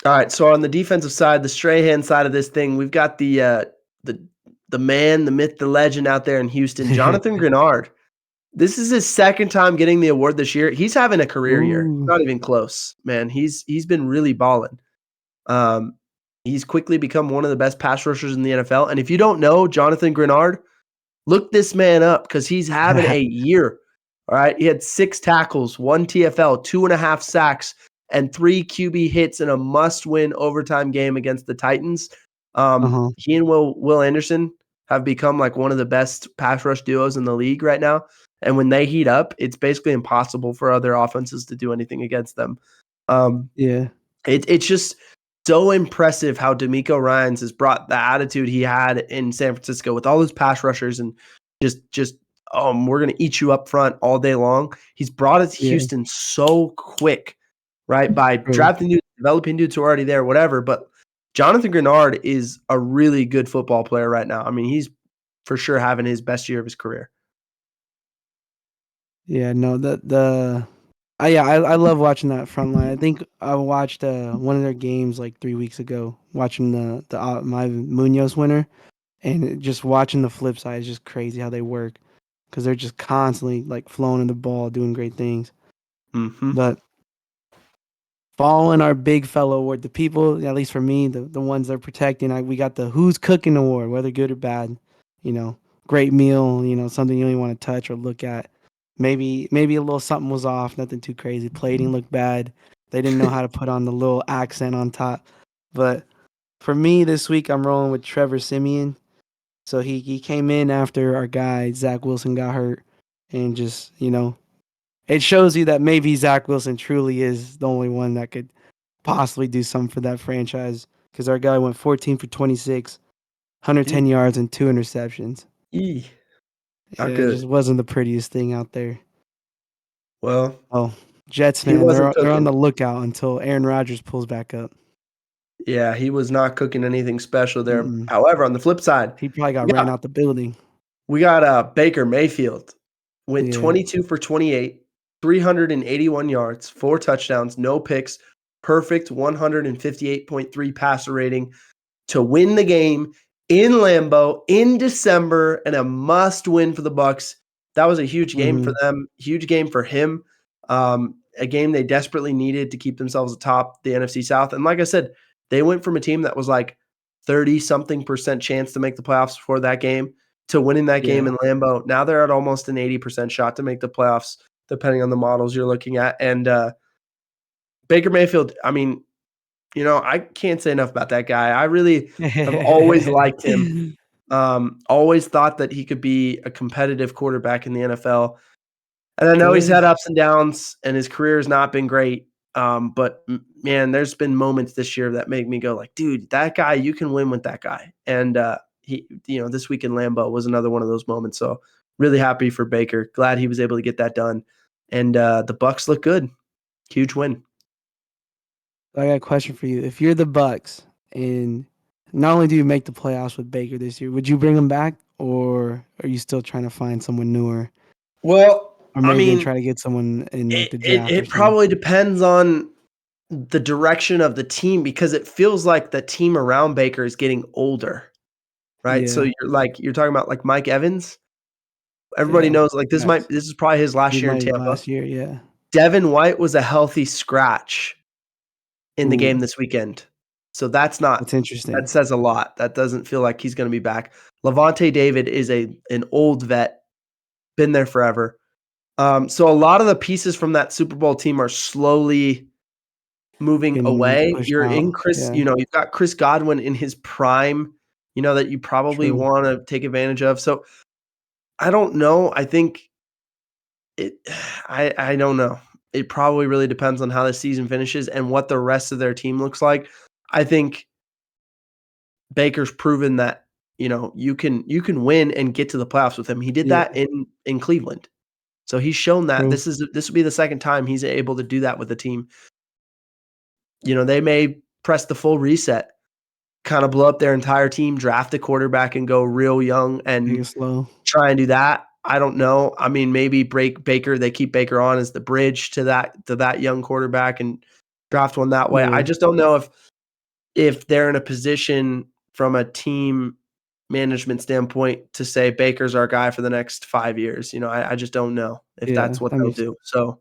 Speaker 2: all right. So on the defensive side, the Strahan side of this thing, we've got the the man, the myth, the legend out there in Houston, Jonathan Grenard. This is his second time getting the award this year. He's having a career year.
Speaker 1: Ooh,
Speaker 2: Not even close, man. He's been really balling. Um, he's quickly become one of the best pass rushers in the NFL. And if you don't know Jonathan Grenard, look this man up because he's having a year. All right. He had 6 tackles, 1 TFL, 2.5 sacks, and 3 QB hits in a must-win overtime game against the Titans.
Speaker 1: uh-huh.
Speaker 2: He and Will Anderson have become like one of the best pass rush duos in the league right now. And when they heat up, it's basically impossible for other offenses to do anything against them. Um,
Speaker 1: Yeah,
Speaker 2: it's just so impressive how D'Amico Ryans has brought the attitude he had in San Francisco with all those pass rushers and just we're gonna eat you up front all day long. He's brought it to
Speaker 1: yeah,
Speaker 2: Houston so quick, right? By
Speaker 1: true.
Speaker 2: drafting dudes, developing dudes who are already there, whatever. But Jonathan Grenard is a really good football player right now. I mean, he's for sure having his best year of his career.
Speaker 1: Yeah, no, yeah, I love watching that front line. I think I watched one of their games like 3 weeks ago, watching the my Munoz winner, and just watching the flip side is just crazy how they work because they're just constantly like flowing in the ball, doing great things.
Speaker 2: Mm-hmm.
Speaker 1: But following our big fellow award, the people, at least for me, the ones they're protecting, we got the Who's Cooking Award, whether good or bad. You know, great meal, something you don't even want to touch or look at. maybe a little something was off, nothing too crazy. Plating looked bad. They didn't know how to put on the little accent on top. But for me this week, I'm rolling with Trevor Simeon. So he came in after our guy Zach Wilson got hurt, and just it shows you that maybe Zach Wilson truly is the only one that could possibly do something for that franchise. Because our guy went 14 for 26, 110 yards and 2 interceptions.
Speaker 2: Eee,
Speaker 1: Yeah,
Speaker 2: not
Speaker 1: it
Speaker 2: good.
Speaker 1: just wasn't the prettiest thing out there.
Speaker 2: Well,
Speaker 1: Oh, Jets,
Speaker 2: he
Speaker 1: man,
Speaker 2: wasn't
Speaker 1: they're on
Speaker 2: cooking.
Speaker 1: the lookout until Aaron Rodgers pulls back up.
Speaker 2: Yeah, he was not cooking anything special there.
Speaker 1: Mm-mm.
Speaker 2: However, on the flip side,
Speaker 1: He probably got
Speaker 2: we
Speaker 1: ran
Speaker 2: got
Speaker 1: out the building.
Speaker 2: we got Baker Mayfield went
Speaker 1: Yeah.
Speaker 2: 22 for 28, 381 yards, 4 touchdowns, no picks, perfect 158.3 passer rating to win the game in Lambeau in December and a must win for the Bucks. That was a huge game for
Speaker 1: Mm-hmm.
Speaker 2: them, huge game for him. A game they desperately needed to keep themselves atop the NFC South. And like I said, they went from a team that was like 30 something percent chance to make the playoffs before that game to winning that game
Speaker 1: Yeah.
Speaker 2: in Lambeau. Now they're at almost an 80% shot to make the playoffs, depending on the models you're looking at. And Baker Mayfield, I mean, I can't say enough about that guy. I really have always liked him. Always thought that he could be a competitive quarterback in the NFL. And I know he's
Speaker 1: Could.
Speaker 2: had ups and downs and his career has not been great. But man, there's been moments this year that make me go like, dude, that guy, you can win with that guy. And he, this week in Lambeau was another one of those moments. So really happy for Baker. Glad he was able to get that done. And the Bucks look good. Huge win.
Speaker 1: I got a question for you. If you're the Bucks and not only do you make the playoffs with Baker this year, would you bring him back, or are you still trying to find someone newer,
Speaker 2: Well,
Speaker 1: or
Speaker 2: I
Speaker 1: maybe and
Speaker 2: mean,
Speaker 1: try to get someone in like
Speaker 2: it,
Speaker 1: the
Speaker 2: it,
Speaker 1: draft or
Speaker 2: it
Speaker 1: something?
Speaker 2: probably depends on the direction of the team because it feels like the team around Baker is getting older, right? So
Speaker 1: Yeah,
Speaker 2: you're talking about like Mike Evans. Everybody
Speaker 1: yeah,
Speaker 2: knows like
Speaker 1: facts.
Speaker 2: this is probably his
Speaker 1: He
Speaker 2: last year in
Speaker 1: might be
Speaker 2: Tampa.
Speaker 1: last year. Yeah.
Speaker 2: Devin White was a healthy scratch in the
Speaker 1: Ooh,
Speaker 2: game this weekend. So that
Speaker 1: that's interesting.
Speaker 2: says a lot. That doesn't feel like he's going to be back. Levante David is an old vet, been there forever. So a lot of the pieces from that Super Bowl team are slowly moving
Speaker 1: Getting
Speaker 2: away.
Speaker 1: pushed
Speaker 2: You're in
Speaker 1: out.
Speaker 2: Chris,
Speaker 1: Yeah,
Speaker 2: you've got Chris Godwin in his prime, that you probably
Speaker 1: true.
Speaker 2: want to take advantage of. So I don't know. I think it I don't know. It probably really depends on how the season finishes and what the rest of their team looks like. I think Baker's proven that, you can win and get to the playoffs with him. He did
Speaker 1: Yeah,
Speaker 2: that in Cleveland. So he's shown that
Speaker 1: true.
Speaker 2: this will be the second time he's able to do that with the team. They may press the full reset, kind of blow up their entire team, draft a quarterback and go real young
Speaker 1: Take
Speaker 2: and
Speaker 1: it slow.
Speaker 2: try and do that. I don't know. I mean, maybe break Baker. They keep Baker on as the bridge to that young quarterback and draft one that way. I
Speaker 1: Yeah,
Speaker 2: just don't know if they're in a position from a team management standpoint to say Baker's our guy for the next 5 years. I just don't know if
Speaker 1: yeah.
Speaker 2: that's what
Speaker 1: That
Speaker 2: they'll
Speaker 1: makes
Speaker 2: do. So,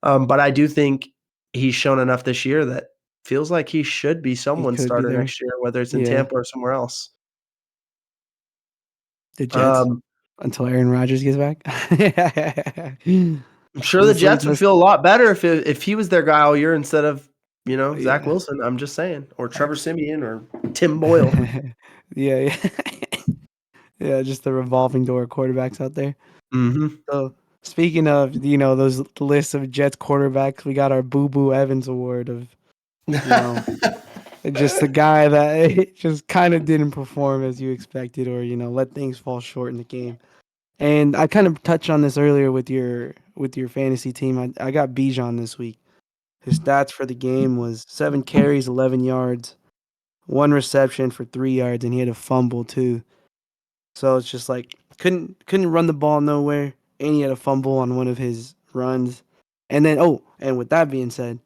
Speaker 2: but I do think he's shown enough this year that feels like he should be
Speaker 1: he
Speaker 2: someone's
Speaker 1: could be
Speaker 2: starter
Speaker 1: there.
Speaker 2: next year, whether it's in
Speaker 1: Yeah,
Speaker 2: Tampa or somewhere else.
Speaker 1: the Jets
Speaker 2: Um,
Speaker 1: until Aaron Rodgers gets back.
Speaker 2: I'm sure the
Speaker 1: Let's
Speaker 2: Jets would
Speaker 1: let's.
Speaker 2: feel a lot better if he was their guy all year instead of, Zach
Speaker 1: Yeah,
Speaker 2: Wilson. I'm just saying, or Trevor
Speaker 1: facts.
Speaker 2: Siemian or Tim Boyle.
Speaker 1: Yeah, yeah. Yeah, just the revolving door of quarterbacks out there.
Speaker 2: Mhm.
Speaker 1: So speaking of, those lists of Jets quarterbacks, we got our Boo Boo Evans award of, you know, just the guy that just kind of didn't perform as you expected, or, let things fall short in the game. And I kind of touched on this earlier with your fantasy team. I got Bijan this week. His stats for the game was 7 carries, 11 yards, 1 reception for 3 yards, and he had a fumble too. So it's just like couldn't run the ball nowhere, and he had a fumble on one of his runs. And then and with that being said,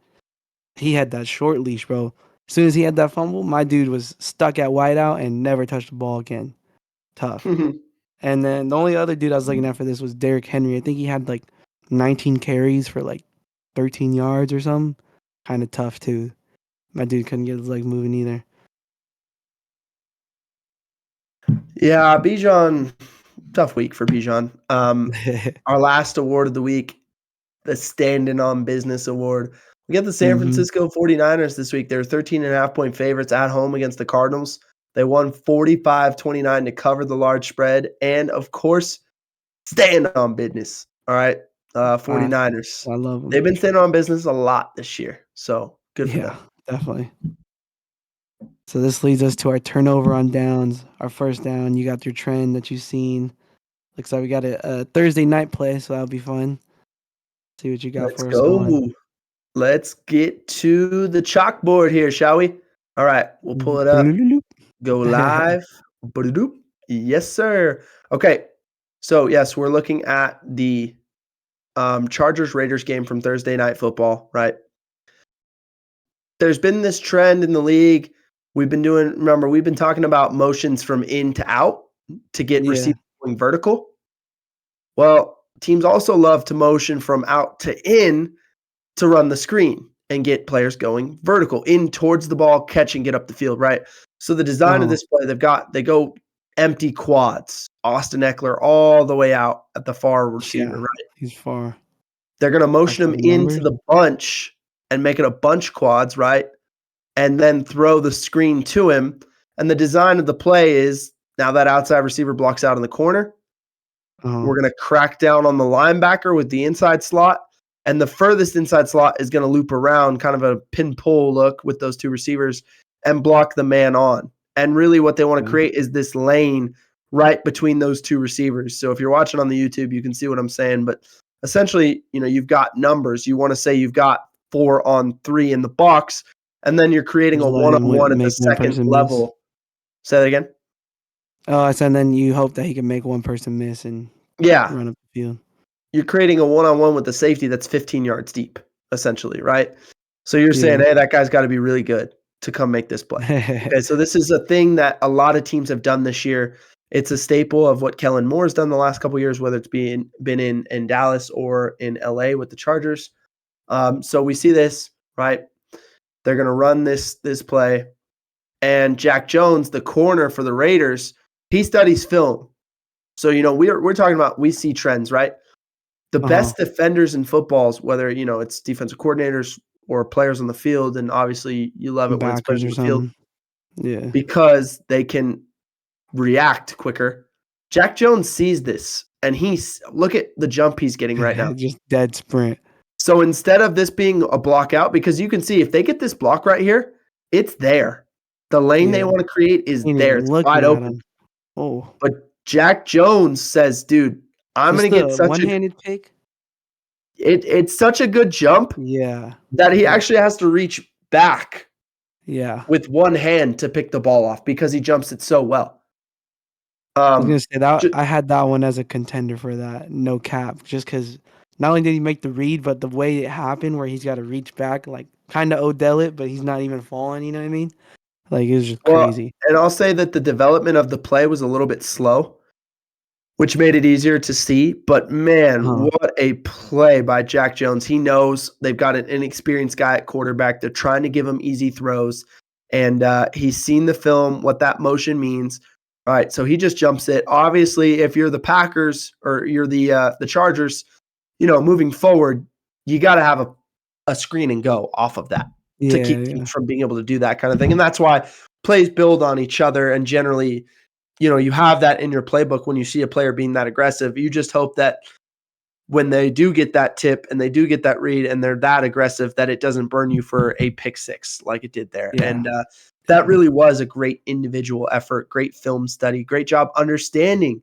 Speaker 1: he had that short leash, bro. As soon as he had that fumble, my dude was stuck at wideout and never touched the ball again. Tough. And then the only other dude I was looking at for this was Derrick Henry. I think he had like 19 carries for like 13 yards or something. Kind of tough too. My dude couldn't get his leg moving either.
Speaker 2: Yeah, Bijan. Tough week for Bijan. Our last award of the week, the Standing on Business Award. We get the San
Speaker 1: Mhm.
Speaker 2: Francisco 49ers this week. They're 13.5-point favorites at home against the Cardinals. They won 45-29 to cover the large spread. And, of course, stand on business. All right,
Speaker 1: I
Speaker 2: 49ers.
Speaker 1: I love them.
Speaker 2: They've been standing on business a lot this year. So good for
Speaker 1: Yeah,
Speaker 2: them.
Speaker 1: definitely. So this leads us to our turnover on downs. Our first down, you got your trend that you've seen. Looks like we got a Thursday night play, so that'll be fun. See what you got
Speaker 2: Let's
Speaker 1: for us going.
Speaker 2: go. Let's get to the chalkboard here, shall we? All right, we'll pull it up. Go live. Ba-da-doop. Yes, sir. Okay. So, yes, we're looking at the Chargers Raiders game from Thursday Night Football, right? There's been this trend in the league. We've been talking about motions from in to out to get
Speaker 1: Yeah.
Speaker 2: receivers going vertical. Well, teams also love to motion from out to in to run the screen and get players going vertical in towards the ball, catch and get up the field, right? So the design of
Speaker 1: Uh-huh.
Speaker 2: this play, they go empty quads, Austin Eckler all the way out at the far receiver,
Speaker 1: Yeah.
Speaker 2: right?
Speaker 1: He's far.
Speaker 2: They're going to
Speaker 1: Got
Speaker 2: motion him
Speaker 1: some
Speaker 2: into
Speaker 1: numbers.
Speaker 2: the bunch and make it a bunch quads, right? And then throw the screen to him. And the design of the play is now that outside receiver blocks out in the corner.
Speaker 1: Uh-huh.
Speaker 2: We're going to crack down on the linebacker with the inside slot. And the furthest inside slot is going to loop around, kind of a pin pull look with those two receivers and block the man on. And really what they want to
Speaker 1: Yeah.
Speaker 2: create is this lane right between those two receivers. So if you're watching on the YouTube, you can see what I'm saying. But essentially, you've got numbers. You want to say you've got 4-on-3 in the box, and then you're creating
Speaker 1: Just
Speaker 2: a
Speaker 1: let him
Speaker 2: one-on-one at the
Speaker 1: make one
Speaker 2: second
Speaker 1: person miss.
Speaker 2: level. Say that again?
Speaker 1: Oh, I said then you hope that he can make one person miss and
Speaker 2: Yeah.
Speaker 1: run up the field.
Speaker 2: You're creating a one-on-one with the safety that's 15 yards deep, essentially, right? So you're saying,
Speaker 1: Yeah.
Speaker 2: hey, that guy's got to be really good to come make this play. Okay, so this is a thing that a lot of teams have done this year. It's a staple of what Kellen Moore's done the last couple of years, whether it's been in Dallas or in LA with the Chargers. So we see this, right? They're going to run this play, and Jack Jones, the corner for the Raiders, he studies film. So we're talking about, we see trends, right? The
Speaker 1: Uh-huh.
Speaker 2: best defenders in footballs, whether it's defensive coordinators or players on the field, and obviously you love it when it's players
Speaker 1: Backers
Speaker 2: on
Speaker 1: or
Speaker 2: the field
Speaker 1: something. Yeah.
Speaker 2: because they can react quicker. Jack Jones sees this, and look at the jump he's getting right now.
Speaker 1: Just dead sprint.
Speaker 2: So instead of this being a block out, because you can see if they get this block right here, it's there. The lane they
Speaker 1: Yeah.
Speaker 2: want to create is
Speaker 1: Ain't
Speaker 2: there.
Speaker 1: even
Speaker 2: It's wide
Speaker 1: looking at
Speaker 2: open.
Speaker 1: him. Oh.
Speaker 2: But Jack Jones says, dude, I'm
Speaker 1: Just
Speaker 2: going to get
Speaker 1: the
Speaker 2: such a
Speaker 1: one-handed pick?
Speaker 2: it's such a good jump
Speaker 1: Yeah.
Speaker 2: that he
Speaker 1: Yeah.
Speaker 2: actually has to reach back
Speaker 1: Yeah.
Speaker 2: with one hand to pick the ball off because he jumps it so well.
Speaker 1: I was gonna say that
Speaker 2: Ju
Speaker 1: I had that one as a contender for that, no cap, just because not only did he make the read, but the way it happened where he's gotta reach back, like, kinda Odell it, but he's not even falling, you know what I mean? Like, it was just
Speaker 2: Well,
Speaker 1: crazy.
Speaker 2: and I'll say that the development of the play was a little bit slow, which made it easier to see, but man,
Speaker 1: Uh-huh.
Speaker 2: what a play by Jack Jones. He knows they've got an inexperienced guy at quarterback. They're trying to give him easy throws, and he's seen the film, what that motion means. All right, so he just jumps it. Obviously, if you're the Packers or you're the Chargers, moving forward, you got to have a screen and go off of that to
Speaker 1: Yeah,
Speaker 2: keep
Speaker 1: yeah.
Speaker 2: teams from being able to do that kind of thing. And that's why plays build on each other, and generally, you have that in your playbook when you see a player being that aggressive. You just hope that when they do get that tip and they do get that read and they're that aggressive, that it doesn't burn you for a pick six like it did there.
Speaker 1: Yeah,
Speaker 2: And that
Speaker 1: yeah.
Speaker 2: really was a great individual effort, great film study, great job understanding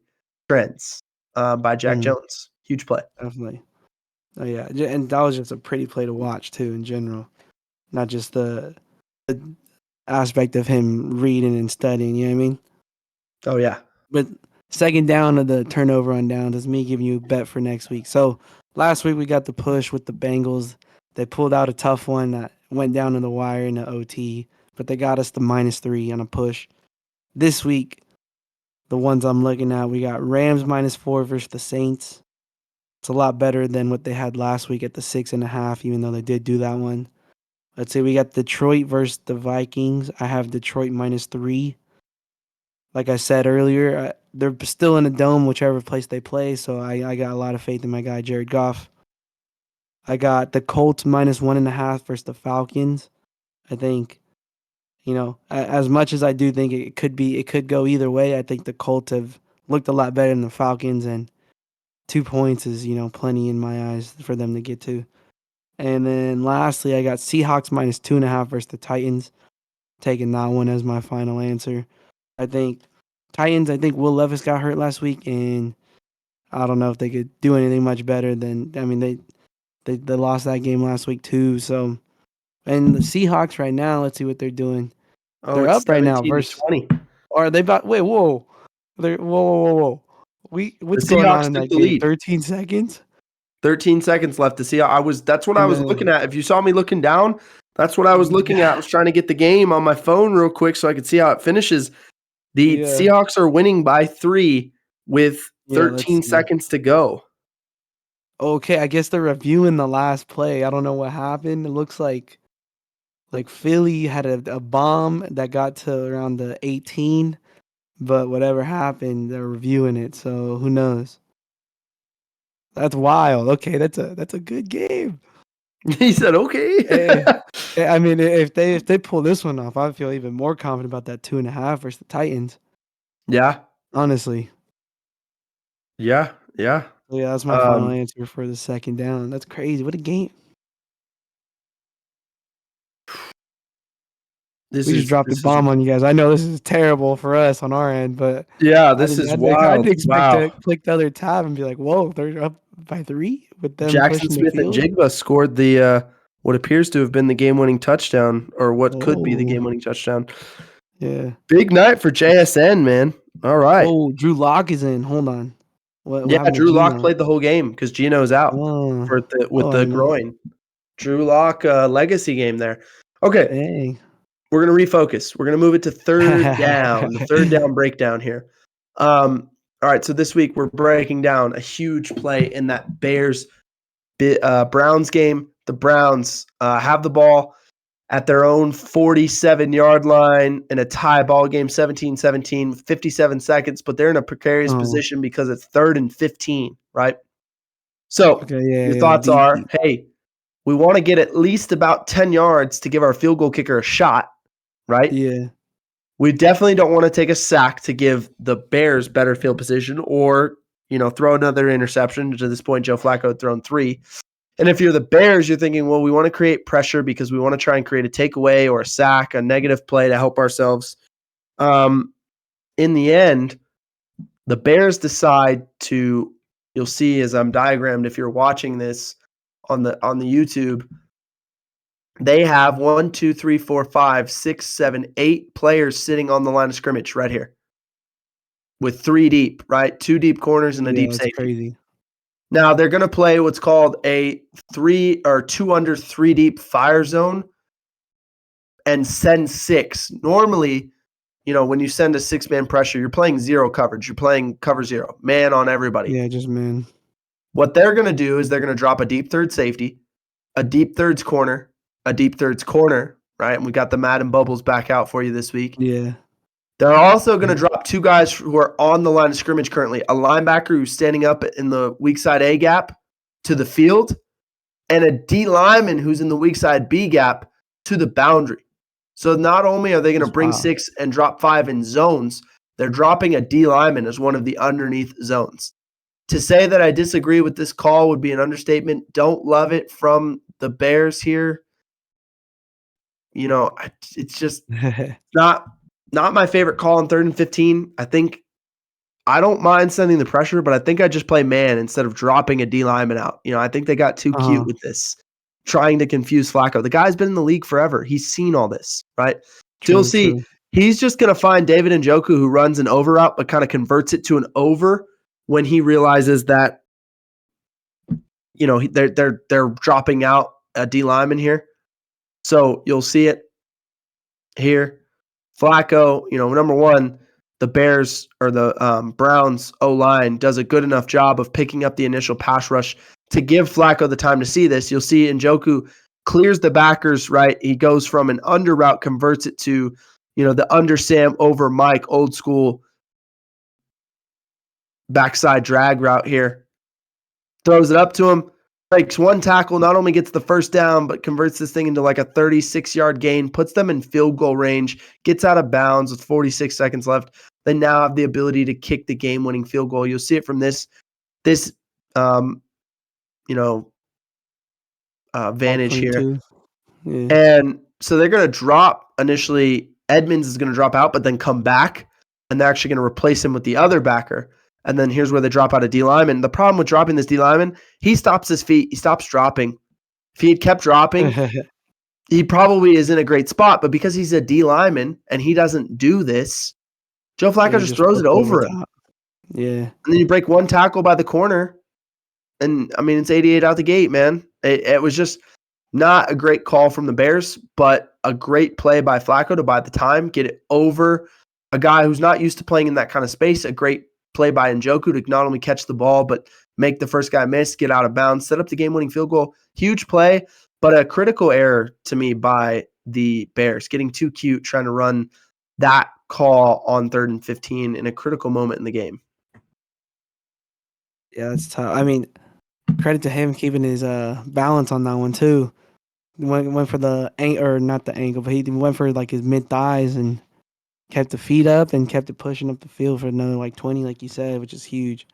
Speaker 2: trends by Jack
Speaker 1: Mhm,
Speaker 2: Jones. Huge play.
Speaker 1: definitely. Oh, yeah, j and that was just a pretty play to watch too in general, not just the aspect of him reading and studying, you know what I mean?
Speaker 2: Oh, yeah.
Speaker 1: But second down of the turnover on downs is me giving you a bet for next week. So last week we got the push with the Bengals. They pulled out a tough one that went down to the wire in the OT, but they got us the -3 on a push. This week, the ones I'm looking at, we got Rams -4 versus the Saints. It's a lot better than what they had last week at the 6.5, even though they did do that one. Let's say we got Detroit versus the Vikings. I have Detroit -3. like I said earlier, they're still in a dome, whichever place they play. So I got a lot of faith in my guy Jared Goff. I got the Colts -1.5 versus the Falcons. I think, as much as I do think it could go either way. I think the Colts have looked a lot better than the Falcons, and 2 points is plenty in my eyes for them to get to. And then lastly, I got Seahawks -2.5 versus the Titans. Taking that one as my final answer. I think Titans. I think Will Levis got hurt last week, and I don't know if they could do anything much better than. I mean, they lost that game last week too. So, and the Seahawks right now, let's see what they're doing.
Speaker 2: Oh,
Speaker 1: They're
Speaker 2: it's
Speaker 1: up right now
Speaker 2: 17
Speaker 1: versus.
Speaker 2: to 20.
Speaker 1: Or are they about? Wait, whoa, they're whoa.
Speaker 2: The
Speaker 1: What's going on
Speaker 2: Seahawks
Speaker 1: in
Speaker 2: took
Speaker 1: that
Speaker 2: the
Speaker 1: game?
Speaker 2: lead.
Speaker 1: 13 seconds.
Speaker 2: 13 seconds left to see. That's what I was looking
Speaker 1: Man,
Speaker 2: at. If you saw me looking down, that's what I was looking at. I was trying to get the game on my phone real quick so I could see how it finishes. The
Speaker 1: yeah,
Speaker 2: Seahawks are winning by 3 with
Speaker 1: yeah. Let's
Speaker 2: 13
Speaker 1: see.
Speaker 2: seconds to go.
Speaker 1: Okay, I guess they're reviewing the last play. I don't know what happened. It looks like Philly had a bomb that got to around the 18, but whatever happened, they're reviewing it. So who knows? That's wild. Okay, that's a good game.
Speaker 2: He said, "Okay."
Speaker 1: Eh, I mean, if they pull this one off, I feel even more confident about that 2.5 versus the Titans.
Speaker 2: Yeah.
Speaker 1: Honestly,
Speaker 2: Yeah. Yeah.
Speaker 1: so yeah, that's my final
Speaker 2: Um,
Speaker 1: answer for the second down. That's crazy. What a game!
Speaker 2: this
Speaker 1: We just
Speaker 2: is
Speaker 1: dropped a
Speaker 2: this is
Speaker 1: bomb on you guys. I know this is terrible for us on our end, but
Speaker 2: yeah,
Speaker 1: I
Speaker 2: this
Speaker 1: didn't.
Speaker 2: is
Speaker 1: I didn't
Speaker 2: wild.
Speaker 1: expect to
Speaker 2: Wow.
Speaker 1: click the other tab and be like, "Whoa, they're up by 3 with them
Speaker 2: Jackson
Speaker 1: pushing the
Speaker 2: Smith and
Speaker 1: field."
Speaker 2: Jigba scored the what appears to have been the game-winning touchdown, or what could be the
Speaker 1: Oh,
Speaker 2: game-winning touchdown.
Speaker 1: yeah.
Speaker 2: Big night for JSN, man. All right.
Speaker 1: Oh, Drew Lock is in. Hold on. What
Speaker 2: Yeah,
Speaker 1: happened to
Speaker 2: Drew Lock
Speaker 1: Geno?
Speaker 2: played the whole game because Gino's out
Speaker 1: Oh,
Speaker 2: for with
Speaker 1: oh, I
Speaker 2: the
Speaker 1: didn't know.
Speaker 2: groin. Drew Lock legacy game there. Okay,
Speaker 1: Dang.
Speaker 2: we're gonna refocus. We're gonna move it to third down, the third down breakdown here. All right, so this week we're breaking down a huge play in that Bears Browns game. The Browns have the ball at their own 47-yard line in a tie ball game, 17-17 with 57 seconds, but they're in a precarious
Speaker 1: Oh,
Speaker 2: position because it's 3rd and 15, right? So
Speaker 1: okay, yeah,
Speaker 2: your
Speaker 1: yeah.
Speaker 2: thoughts are,
Speaker 1: Deep.
Speaker 2: hey, we want to get at least about 10 yards to give our field goal kicker a shot, right?
Speaker 1: Yeah,
Speaker 2: We definitely don't want to take a sack to give the Bears better field position or, throw another interception. To this point, Joe Flacco had thrown 3. And if you're the Bears, you're thinking, well, we want to create pressure because we want to try and create a takeaway or a sack, a negative play to help ourselves. In the end, the Bears decide to, you'll see as I'm diagrammed if you're watching this on the YouTube, they have 1, 2, 3, 4, 5, 6, 7, 8 players sitting on the line of scrimmage right here with 3 deep, right? 2 deep corners and a
Speaker 1: yeah.
Speaker 2: deep
Speaker 1: That's
Speaker 2: safety.
Speaker 1: crazy.
Speaker 2: Now they're going to play what's called a 3 or 2 under 3 deep fire zone and send 6. Normally, when you send a 6-man pressure, you're playing zero coverage. You're playing cover 0, man on everybody.
Speaker 1: Yeah, just man.
Speaker 2: What they're going to do is they're going to drop a deep third safety, a deep thirds corner, a deep thirds corner, right? And we got the Madden bubbles back out for you this week.
Speaker 1: Yeah.
Speaker 2: They're also going to drop 2 guys who are on the line of scrimmage currently, a linebacker who's standing up in the weak side A gap to the field, and a D lineman who's in the weak side B gap to the boundary. So not only are they going to
Speaker 1: That's
Speaker 2: bring
Speaker 1: wild.
Speaker 2: 6 and drop 5 in zones, they're dropping a D lineman as one of the underneath zones. To say that I disagree with this call would be an understatement. Don't love it from the Bears here. It's just not my favorite call on 3rd and 15. I don't mind sending the pressure, but I think I just play man instead of dropping a D lineman out. I think they got too cute with this, trying to confuse Flacco. The guy's been in the league forever. He's seen all this, right? So you'll see
Speaker 1: True.
Speaker 2: he's just going to find David Njoku who runs an over route but kind of converts it to an over when he realizes that they're dropping out a D lineman here. So you'll see it here. Flacco, number one, the Bears or the Browns O-line does a good enough job of picking up the initial pass rush to give Flacco the time to see this. You'll see Njoku clears the backers, right? He goes from an under route, converts it to the under Sam over Mike, old school backside drag route here. Throws it up to him, breaks one tackle, not only gets the first down, but converts this thing into like a 36-yard gain, puts them in field goal range, gets out of bounds with 46 seconds left. They now have the ability to kick the game-winning field goal. You'll see it from this vantage here.
Speaker 1: 22. Yeah.
Speaker 2: And so they're going to drop initially. Edmonds is going to drop out, but then come back, and they're actually going to replace him with the other backer. And then here's where they drop out a D lineman. The problem with dropping this D lineman, he stops his feet. He stops dropping. If he had kept dropping, he probably is in a great spot. But because he's a D lineman and he doesn't do this, Joe Flacco just throws it over him.
Speaker 1: Yeah.
Speaker 2: And then you break one tackle by the corner. And, I mean, it's 88 out the gate, man. It was just not a great call from the Bears, but a great play by Flacco to buy the time, get it over a guy who's not used to playing in that kind of space. A great play by Njoku to not only catch the ball, but make the first guy miss, get out of bounds, set up the game-winning field goal. Huge play, but a critical error to me by the Bears, getting too cute, trying to run that call on 3rd and 15 in a critical moment in the game.
Speaker 1: Yeah, that's tough. I mean, credit to him keeping his balance on that one too. Went for the not the ankle, but he went for like his mid thighs and kept the feet up and kept it pushing up the field for another like 20, like you said, which is huge,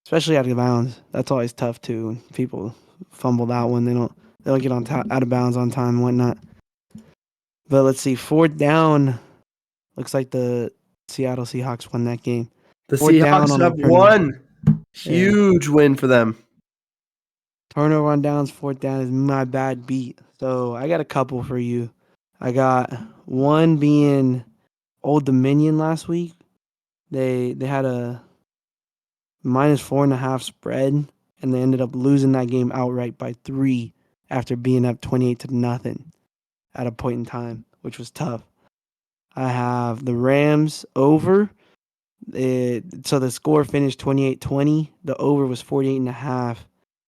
Speaker 1: especially out of bounds. That's always tough too. When people fumble that one, they don't get out of bounds on time and whatnot. But let's see, 4th down. Looks like the Seattle Seahawks won that game.
Speaker 2: The
Speaker 1: 4th down
Speaker 2: Seahawks
Speaker 1: on
Speaker 2: have
Speaker 1: the turnover.
Speaker 2: won. Huge win for them.
Speaker 1: Turnover on downs, 4th down is my bad beat. So I got a couple for you. I got one being Old Dominion last week. They had a -4.5 spread, and they ended up losing that game outright by 3 after being up 28-0 at a point in time, which was tough. I have the Rams over. So the score finished 28-20. The over was 48.5.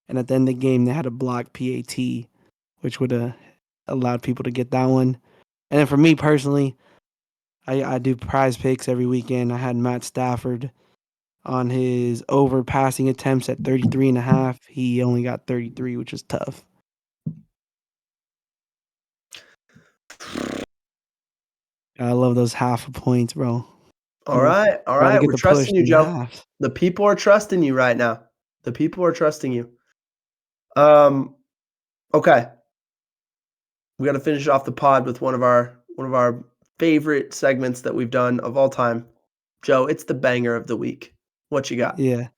Speaker 1: And at the end of the game, they had a block PAT, which would have allowed people to get that one. And then for me personally, I do prize picks every weekend. I had Matt Stafford on his over passing attempts at 33.5. He only got 33, which is tough. I love those half points, bro.
Speaker 2: All right. We're trusting you, Joe.
Speaker 1: Halves.
Speaker 2: The people are trusting you right now. The people are trusting you. Okay. We got to finish off the pod with one of our favorite segments that we've done of all time. Joe, it's the banger of the week. What you got?
Speaker 1: Yeah.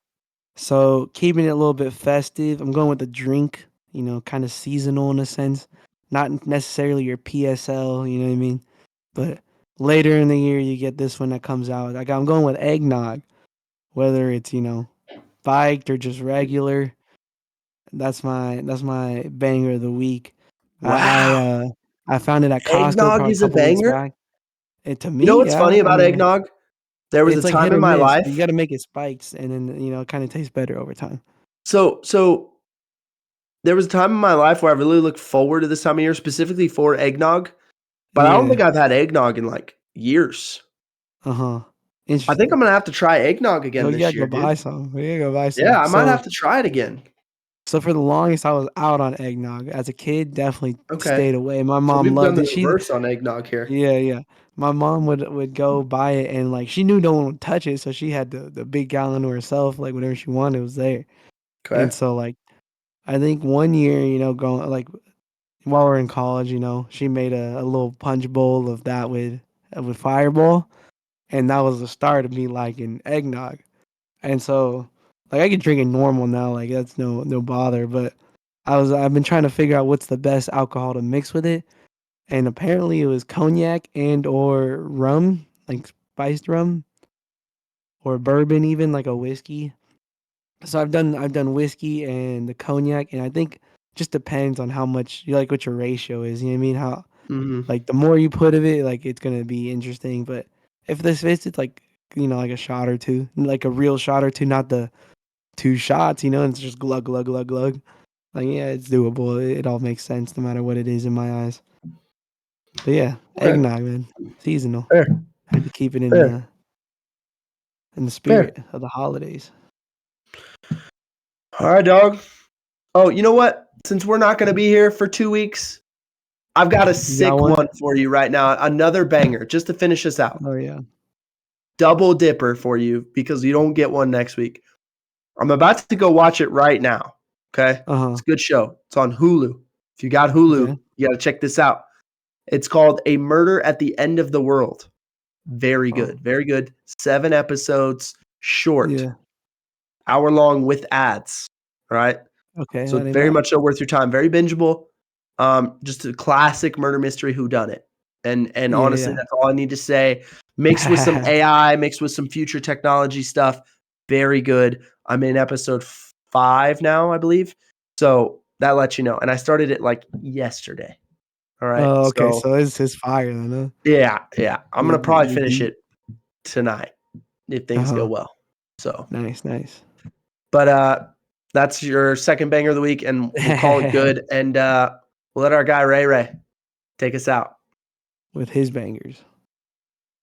Speaker 1: So keeping it a little bit festive, I'm going with the drink, kind of seasonal in a sense. Not necessarily your PSL, you know what I mean? But later in the year, you get this one that comes out. I'm going with eggnog, whether it's, spiked or just regular. That's my banger of the week.
Speaker 2: Wow.
Speaker 1: I found it at Costco
Speaker 2: Eggnog
Speaker 1: probably a
Speaker 2: is a
Speaker 1: couple weeks
Speaker 2: banger?
Speaker 1: back. And to
Speaker 2: You know
Speaker 1: me,
Speaker 2: what's
Speaker 1: yeah,
Speaker 2: funny
Speaker 1: I
Speaker 2: about
Speaker 1: mean,
Speaker 2: eggnog? There was a
Speaker 1: it's like
Speaker 2: time
Speaker 1: hit
Speaker 2: in
Speaker 1: or
Speaker 2: my
Speaker 1: miss. You
Speaker 2: life.
Speaker 1: got to make it spiked, and then it kind of tastes better over time.
Speaker 2: So there was a time in my life where I really looked forward to this time of year, specifically for eggnog. But I don't think
Speaker 1: Yeah.
Speaker 2: I've had eggnog in like years. I
Speaker 1: Interesting.
Speaker 2: think I'm gonna have to try eggnog again
Speaker 1: You
Speaker 2: this
Speaker 1: gotta
Speaker 2: year,
Speaker 1: go buy
Speaker 2: dude.
Speaker 1: some. You gotta go buy some.
Speaker 2: Yeah, I might have to try it again.
Speaker 1: So for the longest, I was out on eggnog. As a kid, definitely
Speaker 2: Okay.
Speaker 1: stayed away. My
Speaker 2: So
Speaker 1: mom
Speaker 2: we've done
Speaker 1: loved
Speaker 2: the
Speaker 1: it.
Speaker 2: reverse on eggnog here.
Speaker 1: Yeah. My mom would go buy it, and like she knew no one would touch it, so she had the big gallon to herself. Like whatever she wanted was there. And
Speaker 2: Okay.
Speaker 1: so like I think one year, going like while we're in college, she made a little punch bowl of that with Fireball, and that was the start of me liking eggnog. And so, like, I could drink it normal now, like that's no bother. But I've been trying to figure out what's the best alcohol to mix with it, and apparently it was cognac and or rum, like spiced rum or bourbon, even like a whiskey. So I've done whiskey and the cognac, and I think just depends on how much you like what your ratio is. You know what I mean? How
Speaker 2: Mhm.
Speaker 1: like the more you put of it, like it's gonna be interesting. But if this fits, it's like like a shot or two, like a real shot or two, not the 2 shots, and it's just glug, glug, glug, glug. Like, yeah, it's doable. It all makes sense no matter what it is in my eyes. But yeah,
Speaker 2: Okay.
Speaker 1: eggnog, man, seasonal.
Speaker 2: Fair.
Speaker 1: Had to keep it
Speaker 2: Fair.
Speaker 1: in the
Speaker 2: Fair.
Speaker 1: spirit of the holidays.
Speaker 2: All right, dog. Oh, you know what? Since we're not going to be here for 2 weeks, I've got a
Speaker 1: You got
Speaker 2: sick
Speaker 1: one?
Speaker 2: one for you right now. Another banger, just to finish us out.
Speaker 1: Oh yeah.
Speaker 2: Double dipper for you because you don't get one next week. I'm about to go watch it right now. Okay.
Speaker 1: Uh huh.
Speaker 2: It's a good show. It's on Hulu. If you got Hulu,
Speaker 1: Okay.
Speaker 2: you got to check this out. It's called A Murder at the End of the World. Very
Speaker 1: Oh
Speaker 2: good. Very good. 7 episodes, short,
Speaker 1: yeah.
Speaker 2: hour long with ads. All right.
Speaker 1: Okay.
Speaker 2: So
Speaker 1: I
Speaker 2: it's
Speaker 1: didn't
Speaker 2: very
Speaker 1: know.
Speaker 2: much so worth your time. Very bingeable. Just a classic murder mystery whodunit. And honestly,
Speaker 1: Yeah.
Speaker 2: that's all I need to say. Mixed with some
Speaker 1: Yeah.
Speaker 2: AI, mixed with some future technology stuff. Very good. I'm in episode 5 now, I believe. So that lets you know. And I started it like yesterday. All right.
Speaker 1: Oh, okay.
Speaker 2: So
Speaker 1: So it's his fire then, huh?
Speaker 2: yeah. I'm gonna probably
Speaker 1: You
Speaker 2: finish
Speaker 1: deep.
Speaker 2: it tonight if
Speaker 1: Uh
Speaker 2: things go
Speaker 1: huh.
Speaker 2: well. So
Speaker 1: Nice.
Speaker 2: but that's your second banger of the week, and we'll call it good. And we'll let our guy Ray take us out.
Speaker 1: With his bangers.